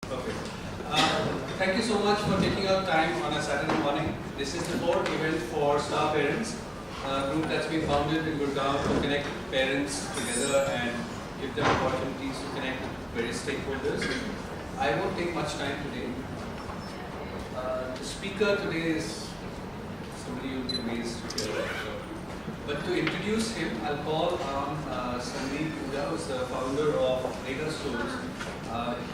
Okay. Thank you so much for taking out time on a Saturday morning. This is the fourth event for Star Parents, a group that's been founded in Gurgaon to connect parents together and give them opportunities to connect various stakeholders. I won't take much time today. The speaker today is somebody you'll be amazed to hear. But to introduce him, I'll call on Sandeep Pooja, who's the founder of Vega Stores.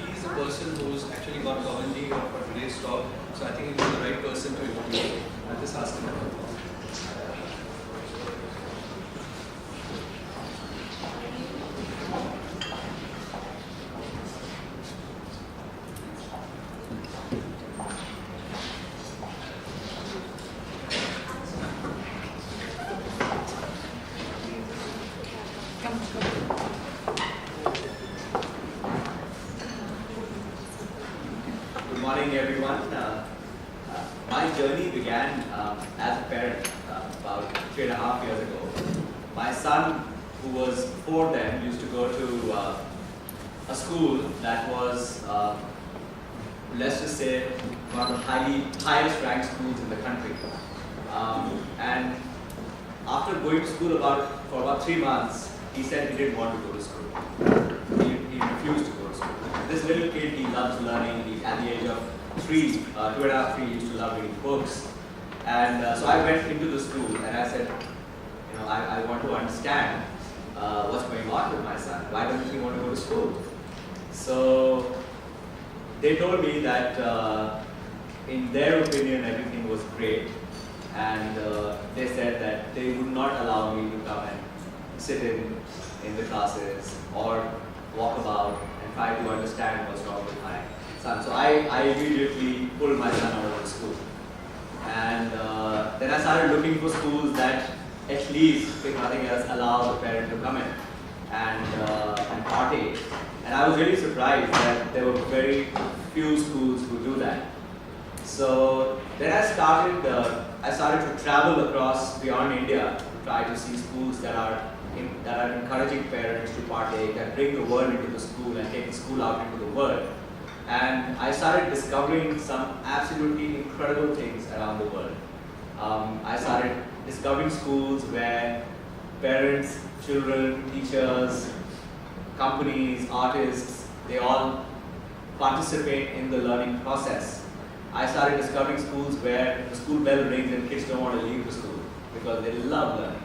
He's the person who's actually got Govinji for today's talk, so I think he's the right person to introduce. I'll just ask him. Good morning, everyone. My journey began as a parent about 3.5 years ago. My son, who was 4 then, used to go to a school that was, let's just say, one of the highest ranked schools in the country. And after going to school for about 3 months, he said he didn't want to go to school. He refused to go to school. This little kid, he loves learning. At the age of 3, 2.5, 3, he used to love reading books. And so I went into the school and I said, I want to understand what's going on with my son. Why doesn't he want to go to school? So they told me that in their opinion, everything was great. And they said that they would not allow me to come and sit in the classes or walk about and try to understand what's wrong with my son. So I immediately pulled my son out of the school. And then I started looking for schools that at least, if nothing else, allow the parent to come in and partake. And I was really surprised that there were very few schools who do that. So then I started to travel across beyond India to try to see schools that are encouraging parents to partake and bring the world into the school and take the school out into the world. And I started discovering some absolutely incredible things around the world. I started discovering schools where parents, children, teachers, companies, artists, they all participate in the learning process. I started discovering schools where the school bell rings and kids don't want to leave the school because they love learning.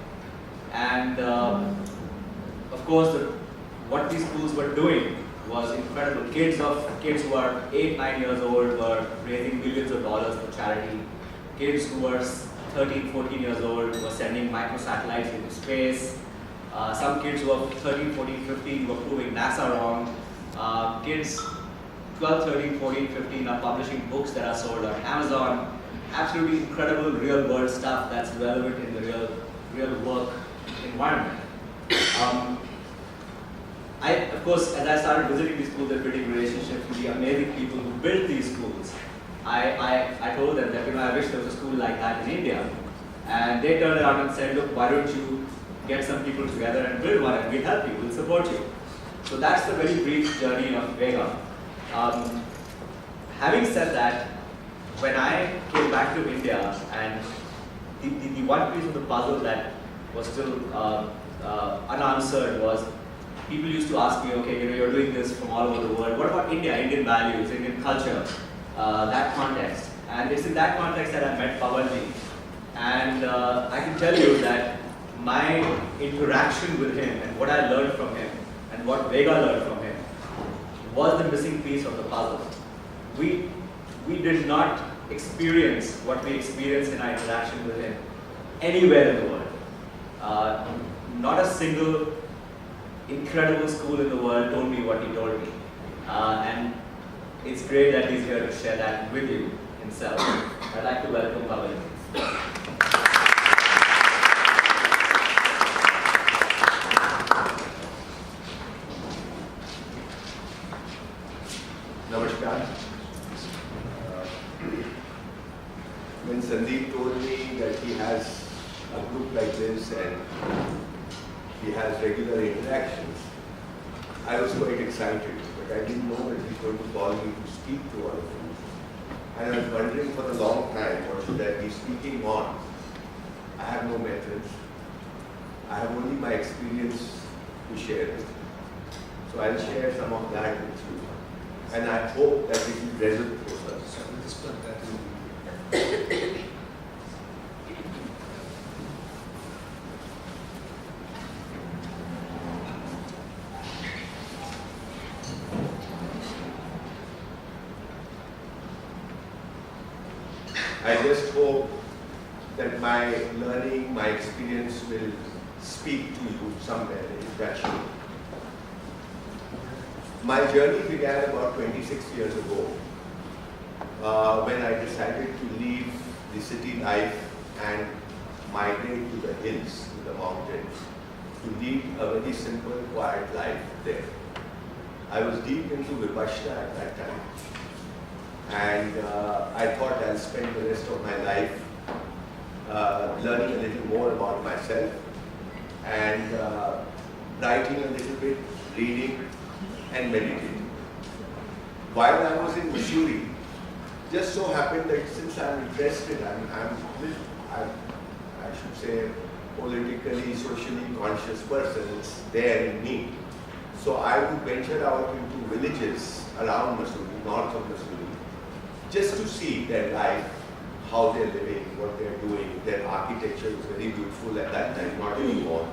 And of course, what these schools were doing was incredible. Kids who are 8, 9 years old were raising millions of dollars for charity. Kids who were 13, 14 years old were sending microsatellites into space. Some kids who were 13, 14, 15 were proving NASA wrong. Kids 12, 13, 14, 15 are publishing books that are sold on Amazon. Absolutely incredible real world stuff that's relevant in the real work environment. Of course, as I started visiting these schools and building relationships with the amazing people who built these schools, I told them that I wish there was a school like that in India. And they turned around and said, look, why don't you get some people together and build one and we'll help you, we'll support you. So that's the very brief journey of Vega. Having said that, when I came back to India, and the one piece of the puzzle that was still unanswered was, people used to ask me, okay, you're doing this from all over the world. What about India, Indian values, Indian culture, that context? And it's in that context that I met Pawanji. And I can tell you that my interaction with him and what I learned from him and what Vega learned from him was the missing piece of the puzzle. We did not experience what we experienced in our interaction with him anywhere in the world. Not a single incredible school in the world told me what he told me. And it's great that he's here to share that with you himself. I'd like to welcome Pawanji. Namaskar. When Sandeep told me that he has a group like this and he has regular interactions, I was quite excited. But but I didn't know that he's going to call me to speak to all of you. And I was wondering for a long time, what should I be speaking on? I have no methods. I have only my experience to share with you. So I'll share some of that with you. And I hope that it will resonate with us. So we'll just put that in. I just hope that my learning, my experience will speak to you somewhere eventually. My journey began about 26 years ago when I decided to leave the city life and migrate to the hills, to the mountains, to lead a very simple, quiet life there. I was deep into Vipassana at that time. And I thought I'll spend the rest of my life learning a little more about myself and writing a little bit, reading and meditating. While I was in Missouri, just so happened that since I'm interested, I should say, politically, socially conscious person, it's there in me. So I would venture out into villages around Missouri, north of Missouri, just to see their life, how they're living, what they're doing. Their architecture was very beautiful at that time, not anymore.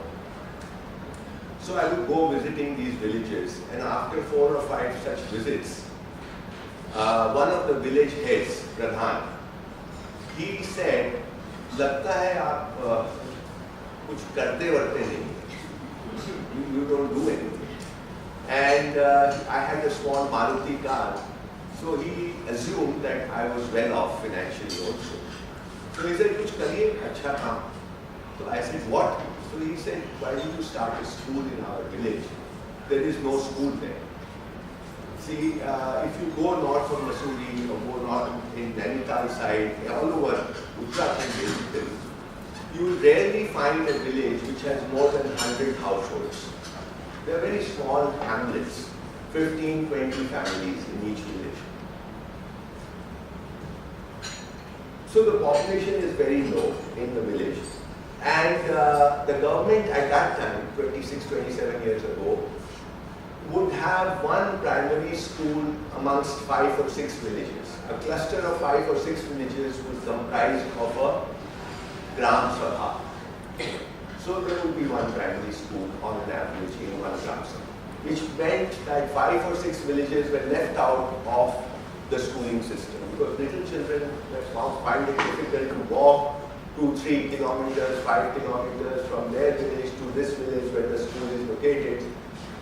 So I would go visiting these villages, and after 4 or 5 such visits, one of the village heads, Pradhan, he said, "Lagta hai aap kuch karte varte nahi. You don't do anything." And I had a small Maruti car. So he assumed that I was well off financially also. So he said, "Kuch kariye, acha kaam." So I said, "What?" So he said, "Why don't you start a school in our village? There is no school there." See, if you go north of Missouri or go north in Nainital side, all over Uttarakhand basically, you will rarely find a village which has more than 100 households. They are very small hamlets, 15, 20 families in each village. So the population is very low in the village. And the government at that time, 26, 27 years ago, would have one primary school amongst 5 or 6 villages. A cluster of 5 or 6 villages would comprise of a Gram Sabha. So there would be one primary school on an average in one Gram Sabha, which meant that 5 or 6 villages were left out of the schooling system because little children find it difficult to walk 2-3 kilometers, 5 kilometers from their village to this village where the school is located.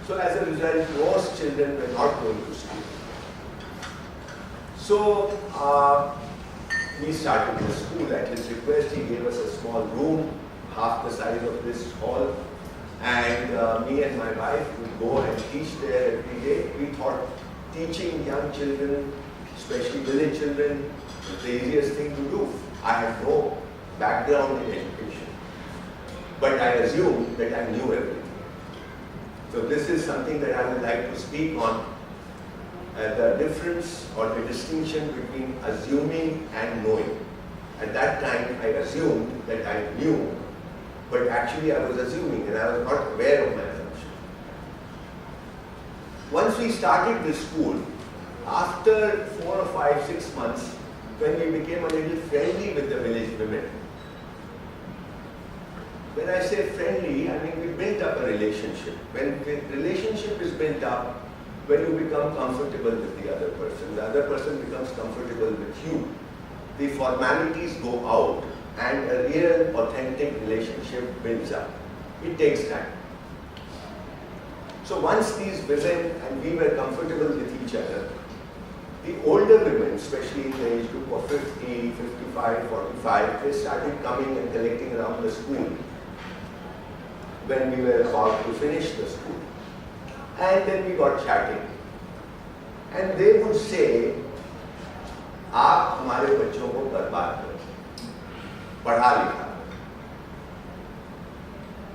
So as a result, most children were not going to school. So we started the school. At his request, he gave us a small room, half the size of this hall, and me and my wife would go and teach there every day. We thought teaching young children, especially village children, is the easiest thing to do. I had no background in education, but I assumed that I knew everything. So this is something that I would like to speak on, the difference or the distinction between assuming and knowing. At that time, I assumed that I knew, but actually I was assuming and I was not aware of my assumption. Once we started this school, after 4 or 5, 6 months, when we became a little friendly with the village women. When I say friendly, I mean we built up a relationship. When the relationship is built up, when you become comfortable with the other person becomes comfortable with you, the formalities go out and a real authentic relationship builds up. It takes time. So once these women and we were comfortable with each other, the older women, especially in the age group of 50, 55, 45, they started coming and collecting around the school when we were about to finish the school. And then we got chatting. And they would say, "आप हमारे बच्चों को बर्बाद करो, पढ़ा लिखा."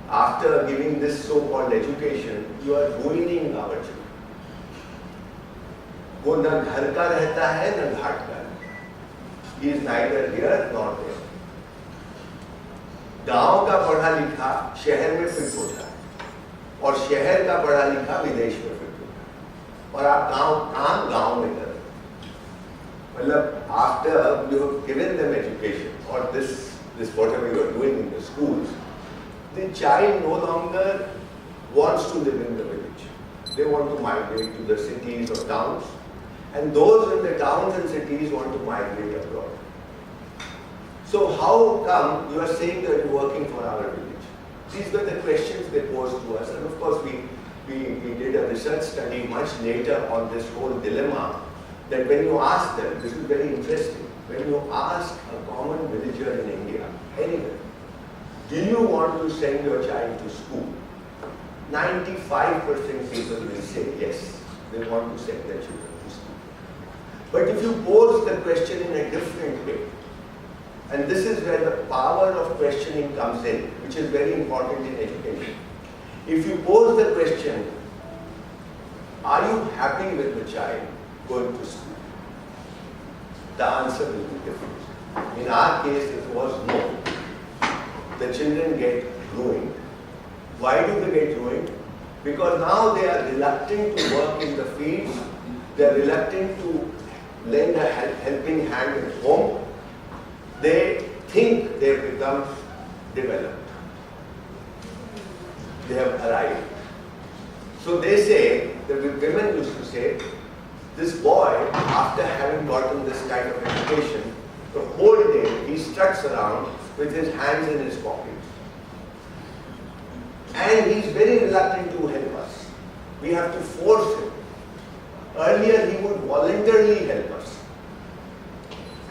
After giving this so-called education, you are ruining our children. वो न घर का रहता है न घाट का। He is neither here nor there. गांव का पढ़ा लिखा शहर में फिट होता है और शहर का पढ़ा लिखा विदेश में फिट होता है, और आप काम गांव में करें। मतलब after you have given them education or this whatever you are doing in the schools, the child no longer wants to live in the village. They want to migrate to the cities or towns, and those in the towns and cities want to migrate abroad. So how come you are saying that you are working for our village? These were the questions they posed to us, and of course we did a research study much later on this whole dilemma, that when you ask them, this is very interesting, when you ask a common villager in India, anywhere, do you want to send your child to school? 95% people will say yes, they want to send their children to school. But if you pose the question in a different way, and this is where the power of questioning comes in, which is very important in education. If you pose the question, are you happy with the child going to school? The answer will be different. In our case, it was no. The children get ruined. Why do they get ruined? Because now they are reluctant to work in the fields, they are reluctant to lend a helping hand at home. They think they have become developed. They have arrived. So they say, the women used to say, this boy, after having gotten this kind of education, the whole day he struts around with his hands in his pockets. And he's very reluctant to help us. We have to force him. Earlier he would voluntarily help us.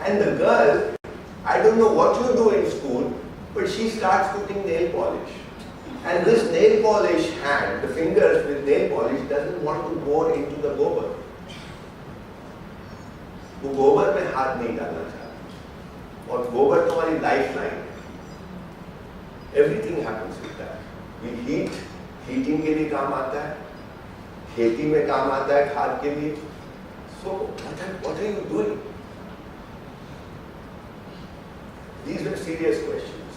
And the girl, I don't know what you do in school, but she starts putting nail polish. And this nail polish hand, the fingers with nail polish, doesn't want to go into the gobar. वो गोबर में हाथ नहीं डालना चाहता, और गोबर तुम्हारी life line. Everything happens with that. We heat, heating के लिए काम आता है, खेती में काम आता है खाद के लिए. So what are you doing? These were serious questions.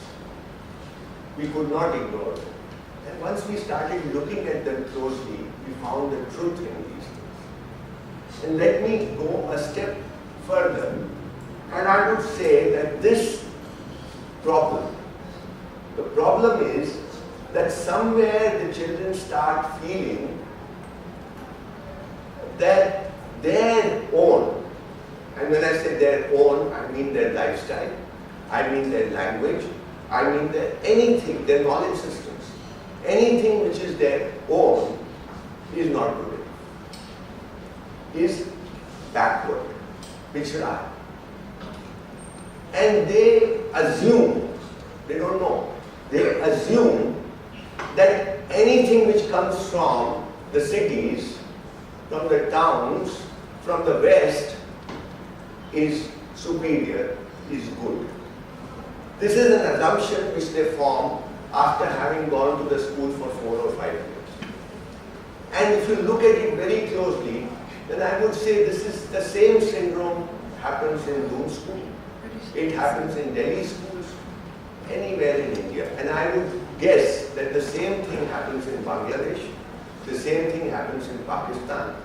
We could not ignore them. And once we started looking at them closely, we found the truth in these things. And let me go a step further. And I would say that this problem, the problem is that somewhere the children start feeling that their own, and when I say their own, I mean their lifestyle, I mean their language, I mean their anything, their knowledge systems, anything which is their own is not good enough, is backward, pichhda. And they assume, they don't know, they assume that anything which comes from the cities, from the towns, from the west is superior, is good. This is an assumption which they form after having gone to the school for 4 or 5 years. And if you look at it very closely, then I would say this is the same syndrome happens in Doon school. It happens in Delhi schools, anywhere in India. And I would guess that the same thing happens in Bangladesh, the same thing happens in Pakistan.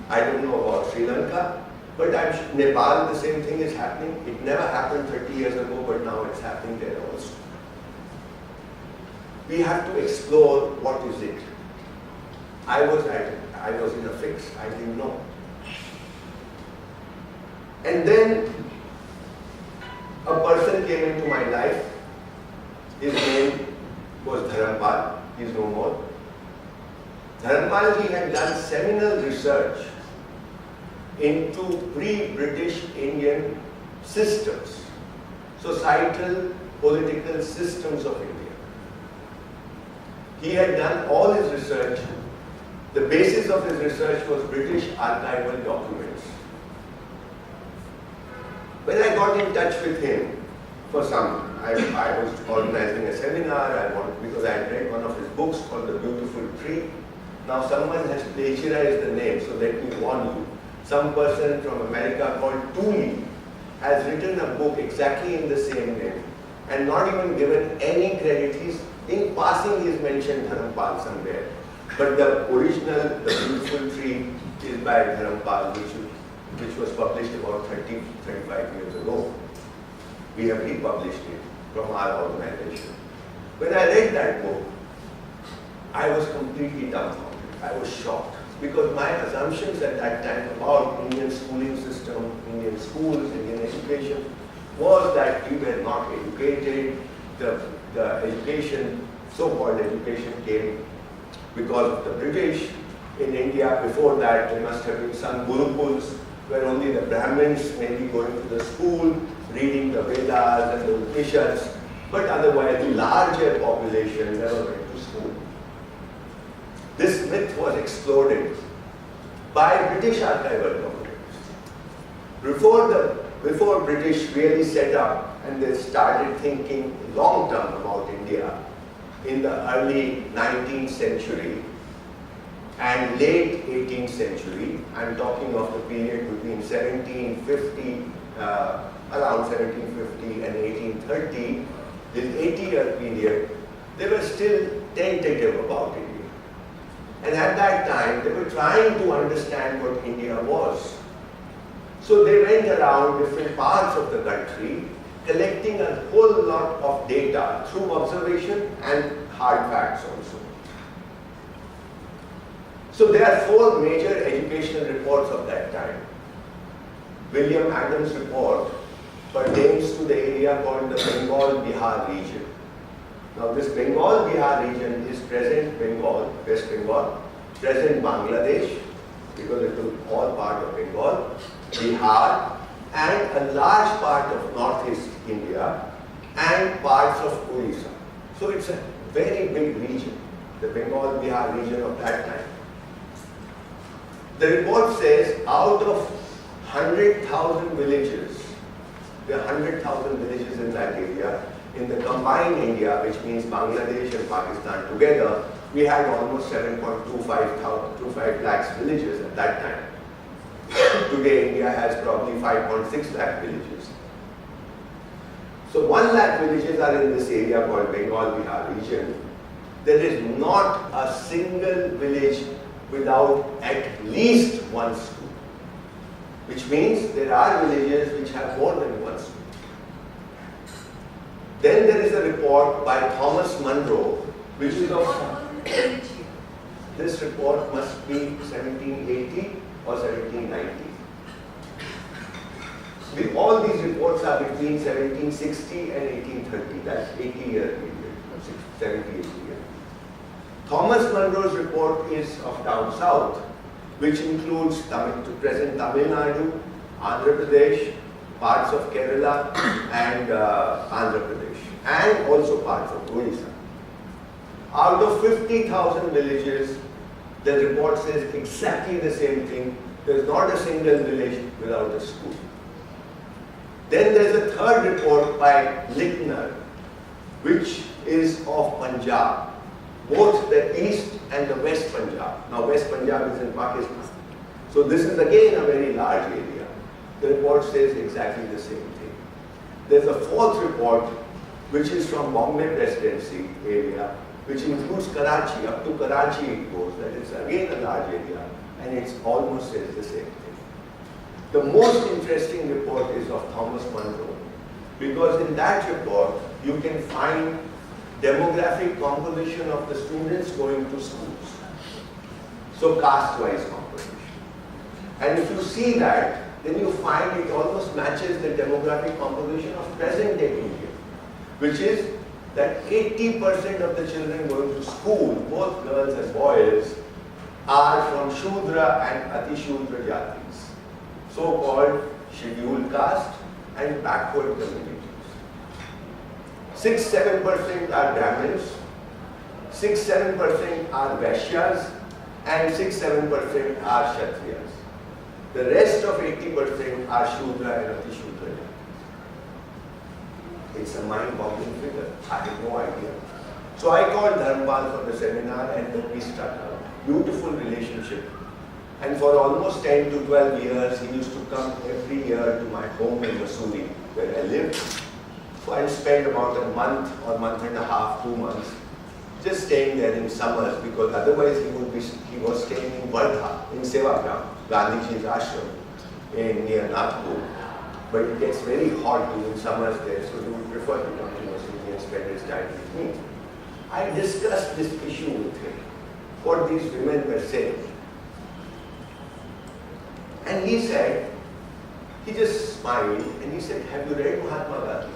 I don't know about Sri Lanka, but Nepal, the same thing is happening. It never happened 30 years ago, but now it's happening there also. We have to explore what is it. I was in a fix, I didn't know. And then a person came into my life. His name was Dharampal, he is no more. Dharampal, he had done seminal research into pre-British Indian systems, societal, political systems of India. He had done all his research. The basis of his research was British archival documents. When I got in touch with him for I was organizing a seminar, because I had read one of his books called The Beautiful Tree. Now someone has plagiarized the name, so let me warn you. some person from America called Tooley has written a book exactly in the same name and not even given any credit. In passing he's mentioned Dharampal somewhere. But the original, the Beautiful Tree, is by Dharampal, which was published about 35 years ago. We have republished it from our organization. When I read that book, I was completely dumbfounded. I was shocked because my assumptions at that time about Indian schooling system, Indian schools, Indian education was that we were not educated. The education, so-called education, came because of the British. In India, before that, there must have been some gurukuls where only the Brahmins may be going to the school, reading the Vedas and the Upanishads, but otherwise the larger population never went to school. This myth was exploded by British archival documents. Before British really set up and they started thinking long term about India in the early 19th century and late 18th century, I'm talking of the period between 1750, around 1750 and 1830, this 80-year period, they were still tentative about India. And at that time, they were trying to understand what India was. So they went around different parts of the country, collecting a whole lot of data through observation and hard facts also. So there are 4 major educational reports of that time. William Adams' report pertains to the area called the Bengal-Bihar region. Now this Bengal-Bihar region is present Bengal, West Bengal, present Bangladesh, because it was all part of Bengal, Bihar, and a large part of northeast India, and parts of Orissa. So it's a very big region, the Bengal-Bihar region of that time. The report says out of 100,000 villages, there are 100,000 villages in that area, in the combined India, which means Bangladesh and Pakistan together, we had almost 7.25 lakhs villages at that time. Today India has probably 5.6 lakh villages. So 1 lakh villages are in this area called Bengal-Bihar region. There is not a single village without at least 1 school, which means there are villages which have more than 1 school. Then there is a report by Thomas Munro, which is of, this report must be 1780 or 1790. All these reports are between 1760 and 1830, that's 80-year period, 70, 80 years. Thomas Munro's report is of down south, which includes present Tamil Nadu, Andhra Pradesh, parts of Kerala and Andhra Pradesh, and also parts of Orissa. Out of 50,000 villages, the report says exactly the same thing. There is not a single village without a school. Then there is a third report by Lickner, which is of Punjab, both the east and the west Punjab. Now West Punjab is in Pakistan. So this is again a very large area. The report says exactly the same thing. There's a fourth report, which is from Bombay Presidency area, which includes Karachi. Up to Karachi it goes. That is again a large area, and it almost says the same thing. The most interesting report is of Thomas Munro, because in that report you can find demographic composition of the students going to schools. So caste-wise composition. And if you see that, then you find it almost matches the demographic composition of present-day India, which is that 80% of the children going to school, both girls and boys, are from Shudra and Atishudra Jatis, so-called scheduled caste and backward communities. 6-7% are Brahmins, 6-7% are Vaishyas, and 6-7% are Kshatriyas. The rest of 80% are Shudra and Atishudra Jatis. It's a mind-boggling figure. I have no idea. So I called Dharampal for the seminar, and then we started a beautiful relationship And for almost 10 to 12 years, he used to come every year to my home in Mussoorie, where I lived. So I spent about a month or month and a half, 2 months, just staying there in summers, because otherwise he was staying in Wardha, in Sevagram, Gandhiji's ashram, near Nagpur. But it gets very hot during summers there, so he would prefer to come to Mussoorie and spend his time with me. I discussed this issue with him, what these women were saying. And he said, he just smiled and he said, have you read Mahatma Gandhi?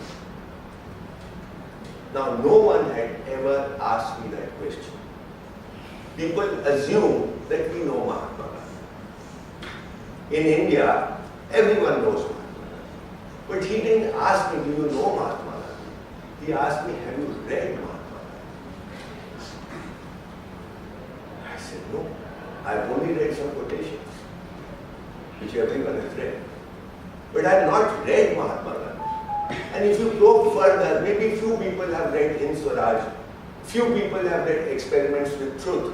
Now, no one had ever asked me that question. People assume that we know Mahatma Gandhi. In India, everyone knows Mahatma Gandhi. But he didn't ask me, do you know Mahatma Gandhi? He asked me, have you read Mahatma Gandhi? I said, no. I've only read some quotations, which everyone has read. But I have not read Mahatma Gandhi. And if you go further, maybe few people have read Hind Swaraj, few people have read Experiments with Truth,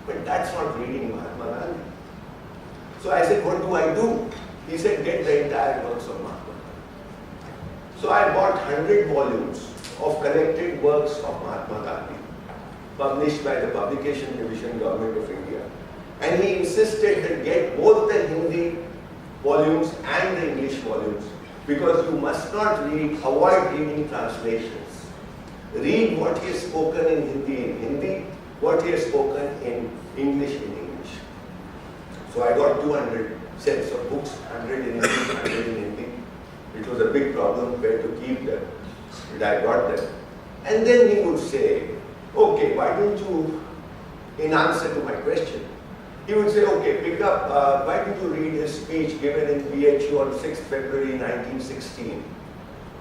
but that's not reading Mahatma Gandhi. So I said, what do I do? He said, get the entire works of Mahatma Gandhi. So I bought 100 volumes of collected works of Mahatma Gandhi, published by the Publication Division, Government of India. And he insisted that get both the Hindi volumes and the English volumes, because you must not avoid reading translations. Read what he has spoken in Hindi, what he has spoken in English. So I got 200 sets of books, 100 in English, 100 in Hindi. It was a big problem where to keep them, but I got them. And then he would say, okay, why don't you, in answer to my question, he would say, okay, pick up, why don't you read his speech given in BHU on 6th February 1916?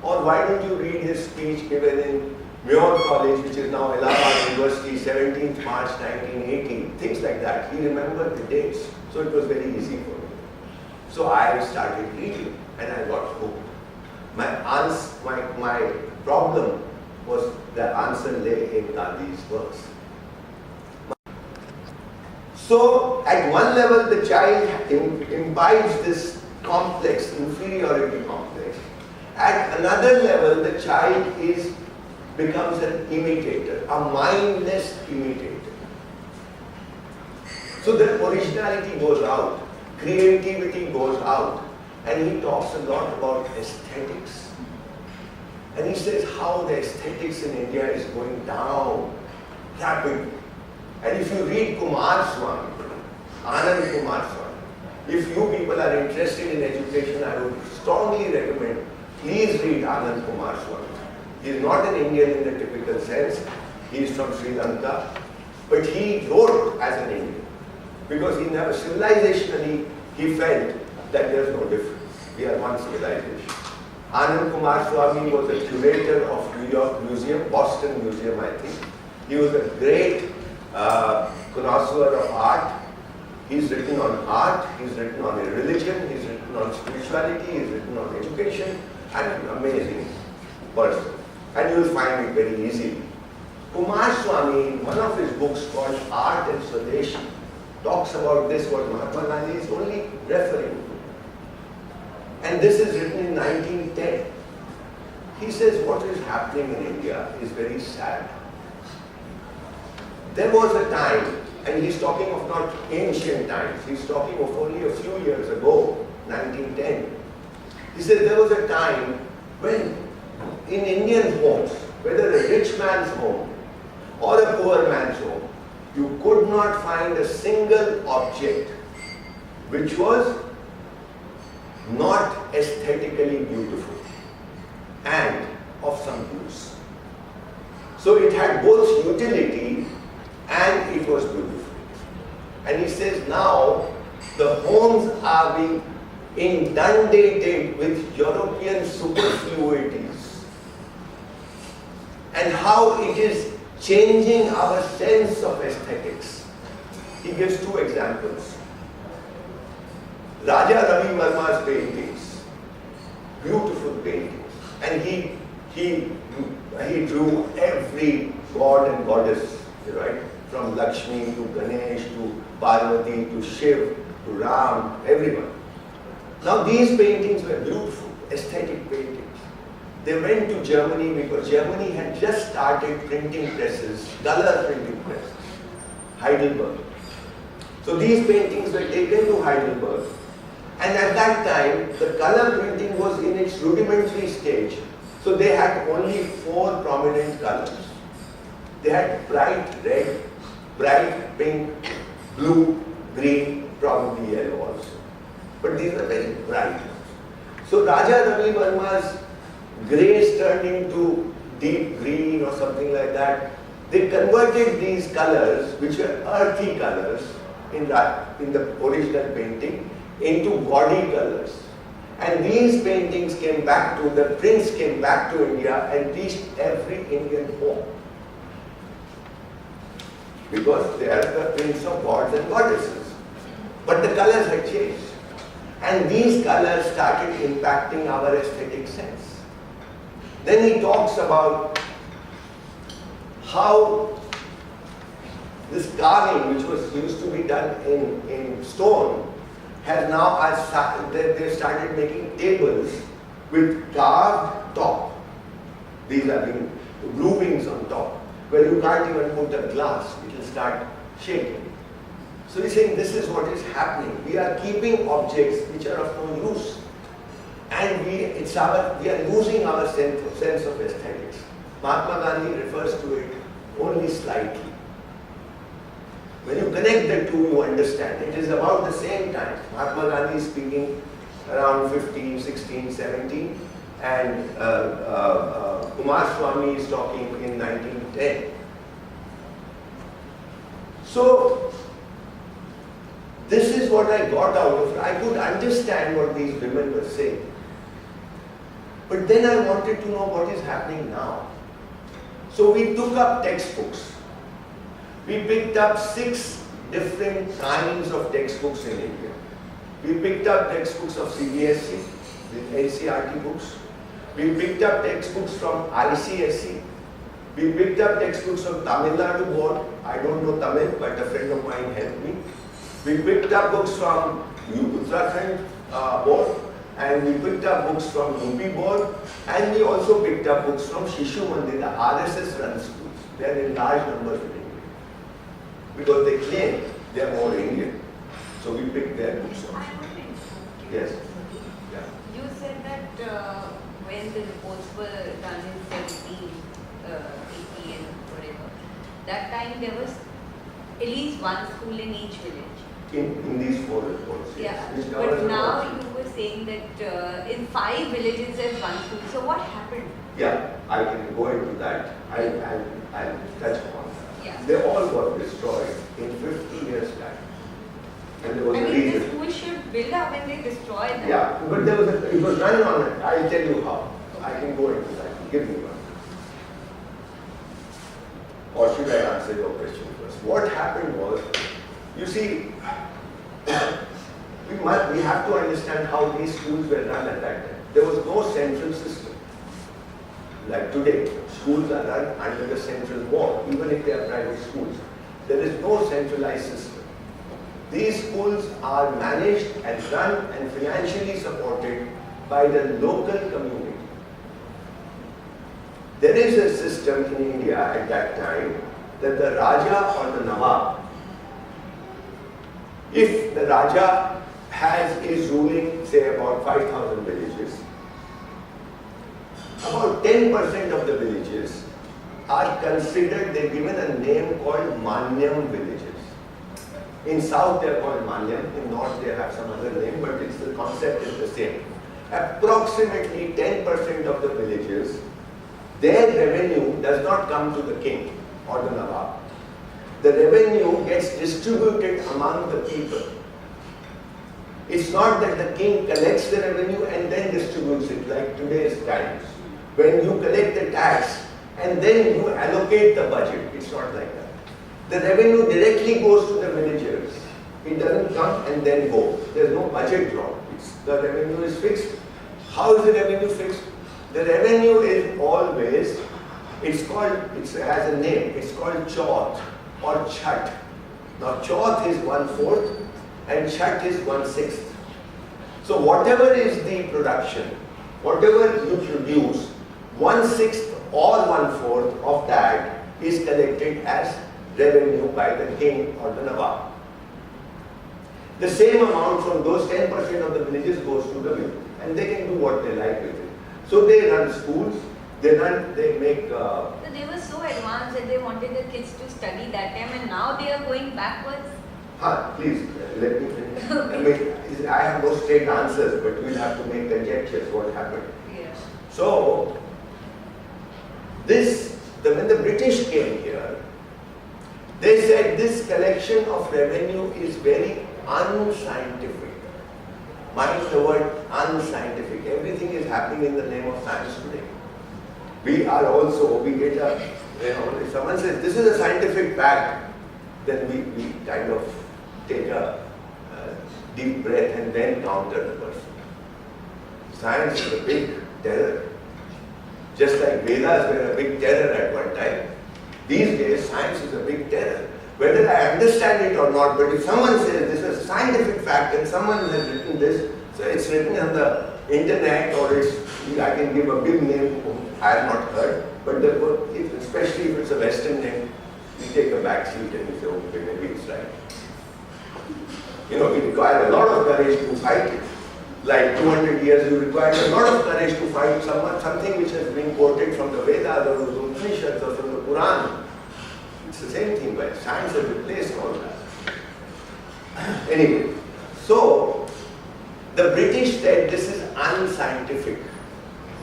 Or why don't you read his speech given in Muir College, which is now Allahabad University, 17th March 1918, things like that. He remembered the dates, so it was very easy for me. So I started reading and I got hooked. My problem was the answer lay in Gandhi's works. So at one level the child imbibes this complex, inferiority complex. At another level the child becomes an imitator, a mindless imitator. So the originality goes out, creativity goes out, and he talks a lot about aesthetics. And he says how the aesthetics in India is going down rapidly. And if you read Kumaraswamy, Anand Kumaraswamy, if you people are interested in education, I would strongly recommend, please read Anand Kumaraswamy. He is not an Indian in the typical sense, he is from Sri Lanka, but he wrote as an Indian, because he never, civilizationally, he felt that there is no difference. We are one civilization. Anand Kumaraswamy was a curator of New York Museum, Boston Museum, I think. He was a great connoisseur of art. He's written on art, he's written on religion, he's written on spirituality, he's written on education, and an amazing person. And you will find it very easily. Kumaraswamy, in one of his books called Art and Swadeshi, talks about this, what Mahatma Gandhi is only referring to. And this is written in 1910. He says what is happening in India is very sad. There was a time, and he's talking of not ancient times, he's talking of only a few years ago, 1910. He says there was a time when in Indian homes, whether a rich man's home or a poor man's home, you could not find a single object which was not aesthetically beautiful and of some use. So it had both utility and it was beautiful. And he says now the homes are being inundated with European superfluities, and how it is changing our sense of aesthetics. He gives two examples. Raja Ravi Verma's paintings, beautiful paintings, and he drew every god and goddess, right? From Lakshmi to Ganesh to Parvati to Shiv, to Ram, everyone. Now these paintings were beautiful, aesthetic paintings. They went to Germany because Germany had just started printing presses, color printing presses, Heidelberg. So these paintings were taken to Heidelberg, and at that time the color printing was in its rudimentary stage. So they had only 4 prominent colors. They had bright red, bright pink, blue, green, probably yellow also. But these are very bright. So Raja Ravi Verma's greys turned into deep green or something like that. They converted these colors, which were earthy colors in the original painting, into gaudy colors. And these paintings came back to, the prints came back to India and reached every Indian home. Because they are the prints of gods and goddesses. But the colors had changed. And these colors started impacting our aesthetic sense. Then he talks about how this carving, which was used to be done in stone, has now, they've started making tables with carved top. These are being groovings on top, where you can't even put a glass, it will start shaking. So he's saying this is what is happening. We are keeping objects which are of no use. And we are losing our sense of aesthetics. Mahatma Gandhi refers to it only slightly. When you connect the two, you understand. It is about the same time. Mahatma Gandhi is speaking around 15, 16, 17, and Kumar Swami is talking in 1910. So, this is what I got out of it. I could understand what these women were saying. But then I wanted to know what is happening now. So we took up textbooks. We picked up 6 different kinds of textbooks in India. We picked up textbooks of CBSE, the NCERT books. We picked up textbooks from ICSE. We picked up textbooks from Tamil Nadu board. I don't know Tamil, but a friend of mine helped me. We picked up books from Uttarakhand board, and we picked up books from UP board, and we also picked up books from Shishu Mandir, the RSS run schools. They are in large numbers in India. Because they claim they are more Indian. So we picked their books up. Yes. Yeah. You said that when the reports were done in 17, 80 and whatever, that time there was at least one school in each village. In these 4 reports. Yeah, Yes. but now you were saying that in 5 villages there's one school. So what happened? Yeah, I can go into that. I'll touch upon that. Yeah. They all got destroyed in 50 years' time. And there was I a mean, reason. the school should build up when they destroy them. Yeah, but there was it was run on it. I'll tell you how. I can go into that. Give me one. Or should I answer your question first? What happened was, you see, we have to understand how these schools were run at that time. There was no central system. Like today, schools are run under the central board, even if they are private schools. There is no centralized system. These schools are managed and run and financially supported by the local community. There is a system in India at that time that the Raja or the Nawab, if the Raja is ruling, say, about 5,000 villages, about 10% of the villages are considered, they're given a name called Manyam villages. In south they are called Manyam, in north they have some other name, but the concept is the same. Approximately 10% of the villages, their revenue does not come to the king or the Nawab. The revenue gets distributed among the people. It's not that the king collects the revenue and then distributes it like today's times. When you collect the tax and then you allocate the budget, it's not like that. The revenue directly goes to the villagers. It doesn't come and then go. There's no budget drawn. The revenue is fixed. How is the revenue fixed? The revenue is always, it has a name, it's called Chauth or Chhat. Now Chauth is 1/4 and Chhat is 1/6. So whatever is the production, whatever you produce, 1/6 or 1/4 of that is collected as revenue by the king or the Nawab. The same amount from those 10% of the villages goes to the village, and they can do what they like with it. So they run schools, they make. So they were so advanced that they wanted the kids to study that time, and now they are going backwards. Please let me finish. I mean, I have no straight answers, but we'll have to make conjectures what happened. Yeah. So when the British came here, they said this collection of revenue is very unscientific. Mind the word unscientific. Everything is happening in the name of science today. We get if someone says this is a scientific fact, then we kind of take a deep breath and then counter the person. Science is a big terror. Just like Vedas were a big terror at one time, these days science is a big terror. Whether I understand it or not, but if someone says this is a scientific fact and someone has written this, so it's written on the internet or I can give a big name I have not heard, but especially if it's a Western name, we take a back seat and we say, okay, maybe it's right. We require a lot of courage to fight it. Like 200 years, you require a lot of courage to fight something which has been quoted from the Vedas or the Upanishads or from the Quran. It's the same thing, but science has replaced all that. Anyway, so the British said this is unscientific.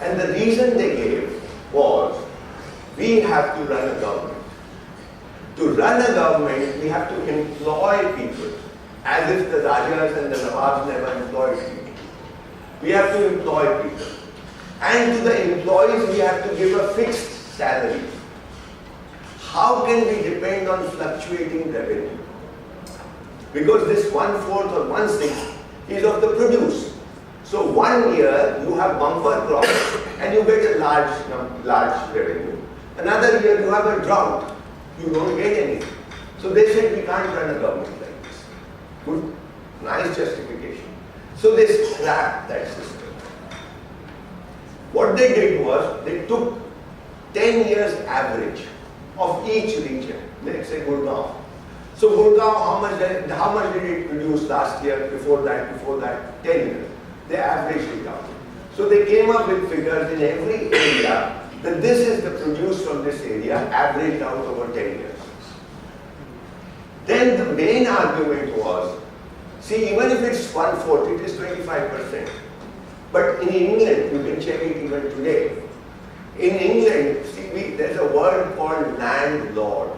And the reason they gave was, we have to run a government. To run a government, we have to employ people, as if the Rajas and the Nawabs never employed people. We have to employ people. And to the employees, we have to give a fixed salary. How can we depend on fluctuating revenue? Because this 1/4 or 1/6 is of the produce. So 1 year you have bumper crops and you get a large revenue. Another year you have a drought, you don't get anything. So they said we can't run a government like this. Good, nice justification. So they scrapped that system. What they did was they took 10 years average of each region. Let's say Gurgaon. So Gurgaon, how much did it produce last year, before that, 10 years. They averaged it out. So they came up with figures in every area that this is the produce from this area averaged out over 10 years. Then the main argument was, see, even if it's 1/4, it is 25%. But in England, you can check it even today. In England, see, there's a word called landlord.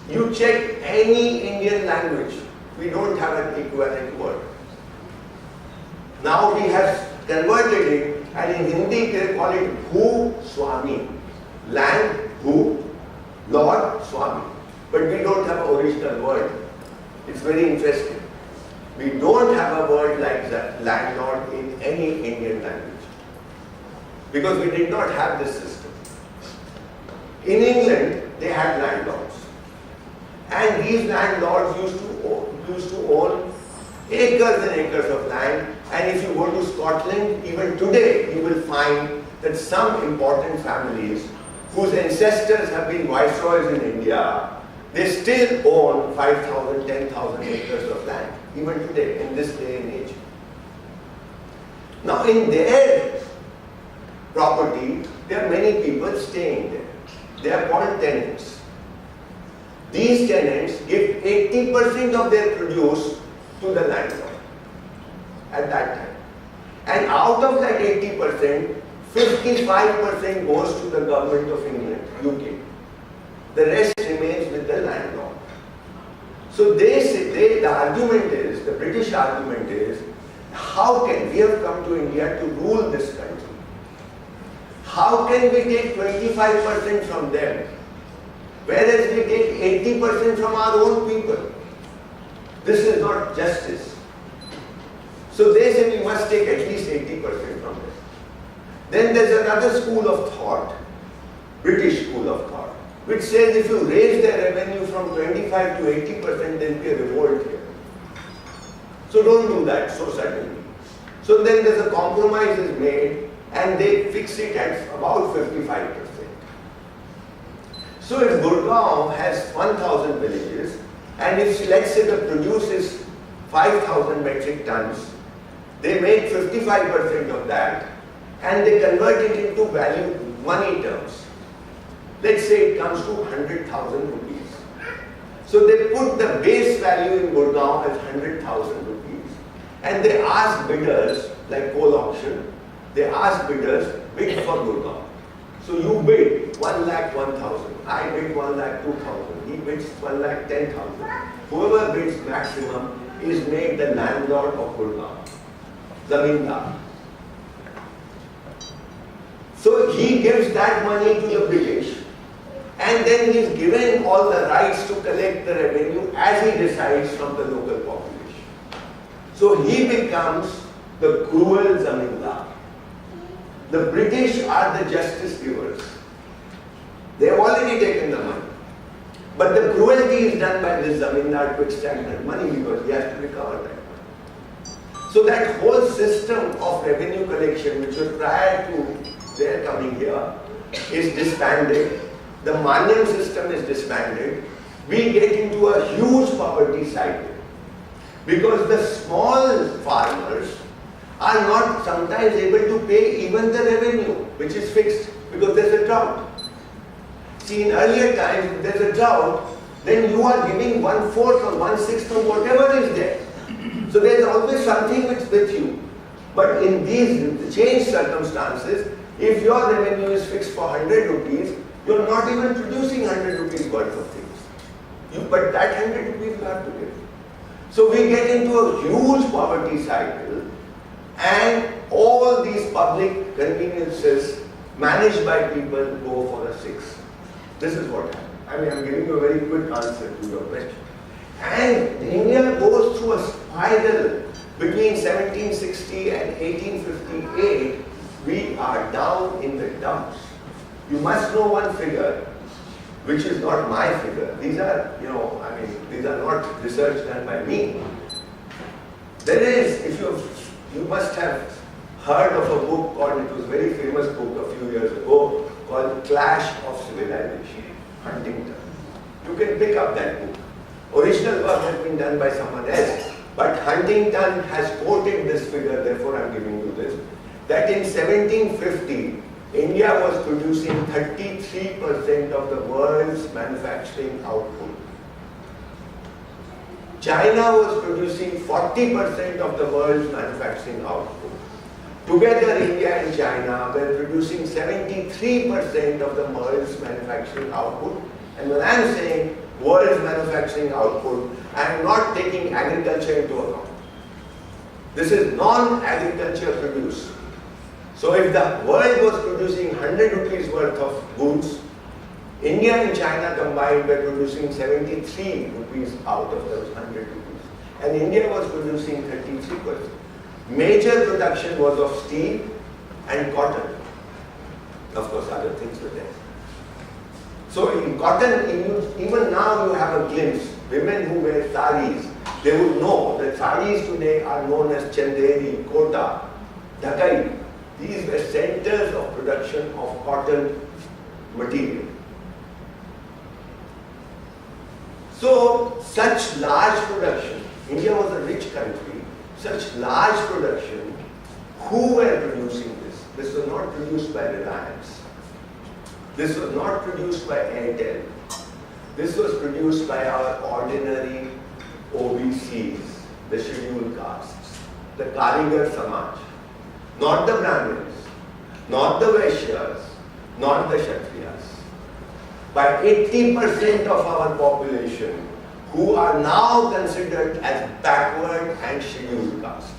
You check any Indian language, we don't have an equivalent word. Now we have converted it, and in Hindi they call it Bhu Swami. Land, Bhu, Lord, Swami. But we don't have an original word. It's very interesting. We don't have a word like that, landlord, in any Indian language. Because we did not have this system. In England, they had landlords. And these landlords used to own acres and acres of land. And if you go to Scotland, even today, you will find that some important families whose ancestors have been viceroys in India, they still own 5,000, 10,000 acres of land, even today, in this day and age. Now, in their property, there are many people staying there. They are called tenants. These tenants give 80% of their produce to the landlord at that time. And out of that 80%, 55% goes to the government of England, UK. The rest remains with the landlord. So the argument is, the British argument is, how can we have come to India to rule this country? How can we take 25% from them, whereas we take 80% from our own people? This is not justice. So they say we must take at least 80% from them. Then there's another school of thought, British school of thought, which says if you raise their revenue from 25 to 80%, there'll be a revolt here. So don't do that so suddenly. So then there's a compromise is made and they fix it at about 55%. So if Gurgaon has 1,000 villages and if let's say the produce is 5,000 metric tons, they make 55% of that and they convert it into value money terms. Let's say it comes to 100,000 rupees. So they put the base value in Gurgaon as 100,000 rupees and they ask bidders, like coal auction, they ask bidders, bid for Gurgaon. So you bid 1,01,000, I bid 1,02,000, he bids 1,10,000. Whoever bids maximum is made the landlord of Gurgaon, Zamindar. So he gives that money to the British and then he is given all the rights to collect the revenue as he decides from the local population. So he becomes the cruel Zamindar. The British are the justice givers. They have already taken the money. But the cruelty is done by this Zamindar to extract that money because he has to recover that money. So that whole system of revenue collection, which was prior to their coming here, is disbanded. The Manyam system is disbanded. We get into a huge poverty cycle because the small farmers are not sometimes able to pay even the revenue, which is fixed because there's a drought. See, in earlier times, if there's a drought, then you are giving 1/4 or 1/6 of whatever is there. So there's always something which is with you. But in these changed circumstances, if your revenue is fixed for 100 rupees, you're not even producing 100 rupees worth of things. But that 100 rupees you have to give. So we get into a huge poverty cycle and all these public conveniences managed by people go for a 6. This is what happened. I mean, I'm giving you a very quick answer to your question. And India goes through a spiral between 1760 and 1858. We are down in the dumps. You must know one figure, which is not my figure. These are, these are not research done by me. There is, you must have heard of a book called, it was a very famous book a few years ago, called Clash of Civilization, Huntington. You can pick up that book. Original work has been done by someone else, but Huntington has quoted this figure, therefore I'm giving you this, that in 1750, India was producing 33% of the world's manufacturing output. China was producing 40% of the world's manufacturing output. Together, India and China were producing 73% of the world's manufacturing output. And when I am saying world's manufacturing output, I am not taking agriculture into account. This is non-agriculture produce. So if the world was producing 100 rupees worth of goods, India and China combined were producing 73 rupees out of those 100 rupees. And India was producing 33%. Major production was of steel and cotton. Of course, other things were there. So in cotton, even now you have a glimpse. Women who wear saris, they would know that saris today are known as Chanderi, Kota, Dhakai. These were centers of production of cotton material. So such large production, India was a rich country, such large production, who were producing this? This was not produced by Reliance. This was not produced by Airtel. This was produced by our ordinary OBCs, the scheduled castes, the Karigar Samaj. Not the Brahmins, not the Vaishyas, not the Kshatriyas. By 80% of our population who are now considered as backward and scheduled caste.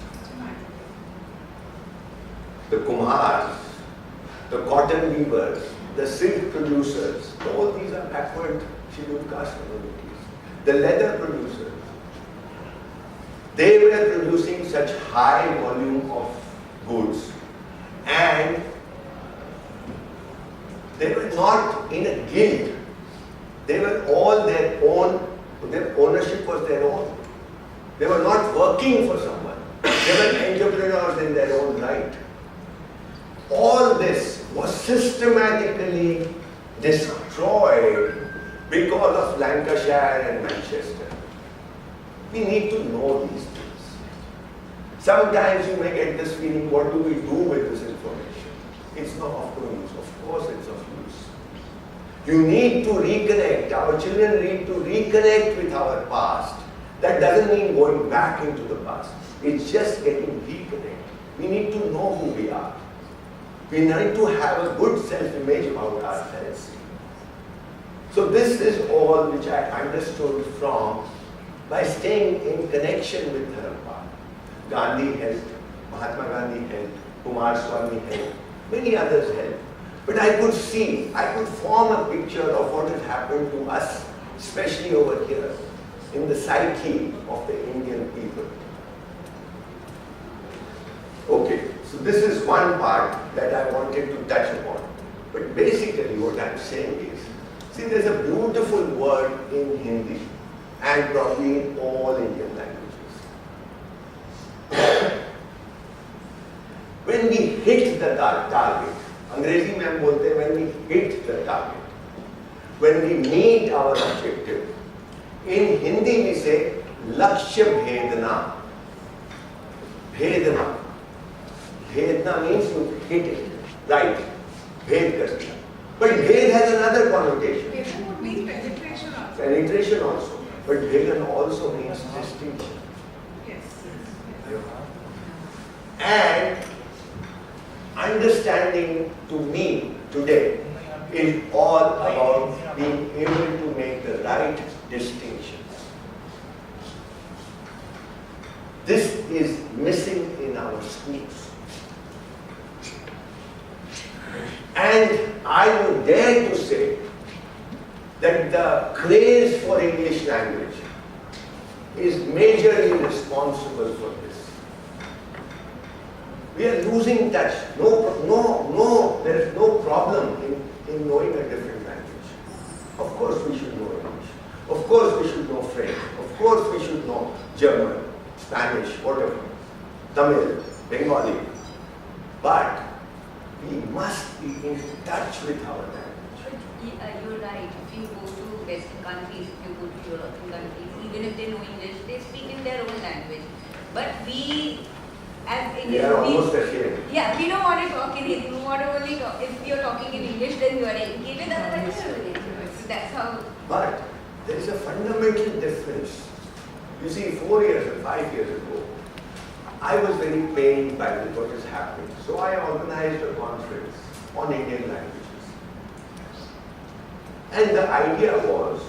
The Kumhars, the cotton weavers, the silk producers, all these are backward scheduled caste communities. The leather producers, they were producing such high volume of goods and they were not in a guild. They were all their own, their ownership was their own. They were not working for someone. They were entrepreneurs in their own right. All this was systematically destroyed because of Lancashire and Manchester. We need to know these things. Sometimes you may get this feeling, what do we do with this information? It's not of no use. Of course it's of use. You need to reconnect. Our children need to reconnect with our past. That doesn't mean going back into the past. It's just getting reconnected. We need to know who we are. We need to have a good self-image about ourselves. So this is all which I understood from by staying in connection with Dharampada. Gandhi helped, Mahatma Gandhi helped, Kumar Swami helped, many others helped. But I could see, I could form a picture of what has happened to us, especially over here, in the psyche of the Indian people. Okay, so this is one part that I wanted to touch upon. But basically what I'm saying is, see, there's a beautiful word in Hindi and probably in all Indian languages. When we hit the target, Angrezi mein hum bolte hain, when we hit the target, when we meet our objective, in Hindi we say Lakshya Bhedna. Bhedna. Bhedna means you hit it, right? Bhed kar diya. But bhed has another connotation. Bhed would mean penetration also. Penetration also. But bhedan also means distinction. Yes. And understanding to me today is all about being able to make the right distinctions. This is missing in our schools. And I would dare to say that the craze for English language is majorly responsible for this. We are losing touch. There is no problem in knowing a different language. Of course we should know English. Of course we should know French. Of course we should know German, Spanish, whatever, Tamil, Bengali. But we must be in touch with our language. You're right. If you go to Western countries, if you go to European countries, even if they know English, they speak in their own language. But we, as Indians, We are almost ashamed. yeah, we don't want to talk in Hindi. We want to only talk. If you're talking in English, then you are educated. Otherwise, you're illiterate. So that's how. But there is a fundamental difference. You see, 4 years or 5 years ago, I was very pained by what is happening. So I organized a conference on Indian languages. And the idea was,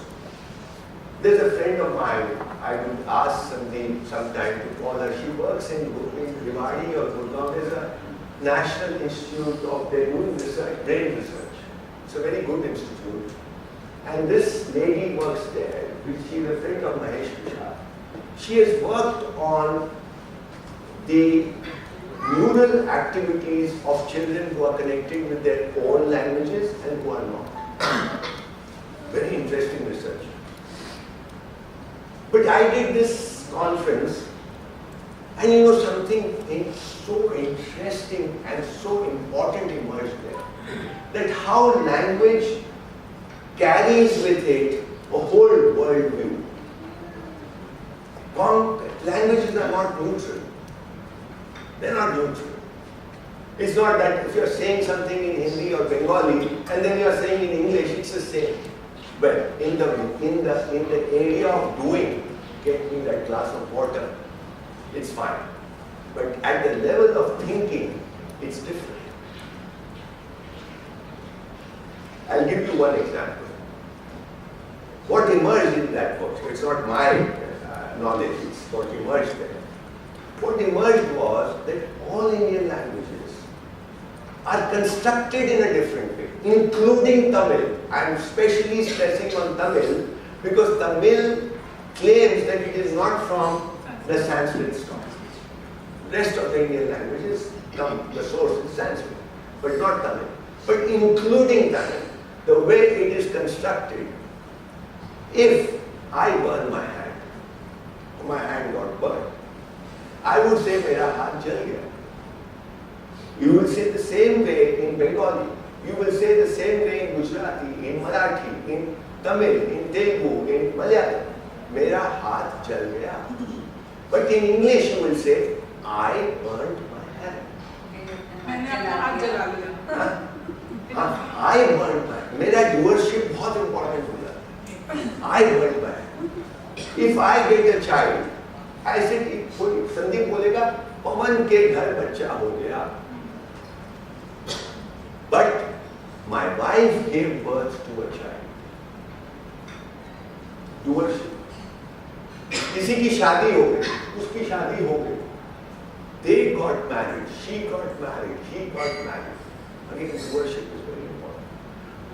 there's a friend of mine, I would ask sometime to call her. She works in Rewari or Gurgaon. There's a National Institute of, they're doing research, brain research. It's a very good institute. And this lady works there, she's a friend of Mahesh Kushal. She has worked on the neural activities of children who are connected with their own languages and who are not. Very interesting research. But I did this conference, and you know something so interesting and so important emerged there. That how language carries with it a whole worldview. Languages are not neutral. They're not neutral. It's not that if you're saying something in Hindi or Bengali and then you're saying in English, it's the same. Well, in the area of doing, get me that glass of water, it's fine. But at the level of thinking, it's different. I'll give you one example. What emerged in that book, it's not my knowledge, it's what emerged there. What emerged was that all Indian languages are constructed in a different way, including Tamil. I am specially stressing on Tamil because Tamil claims that it is not from the Sanskrit stock. Rest of the Indian languages, the source is Sanskrit, but not Tamil. But including Tamil, the way it is constructed, if I burn my hand, my hand got burnt. I would say मेरा हाथ जल गया. You will say the same way in Bengali. You will say the same way in Gujarati, in Marathi, in Tamil, in Telugu, in Malayalam. मेरा हाथ जल गया. But in English you will say, I burnt my hand. मैंने अपना हाथ जला लिया. I burnt my hand. मेरा doership बहुत important होगा. I burnt my hand. If I get a child, I said, Sandeep बोलेगा, पवन के घर बच्चा हो गया. But my wife gave birth to a child. Doership. किसी की शादी हो गई, उसकी शादी हो गई. They got married, she got married, he got married. Again, doership is very important.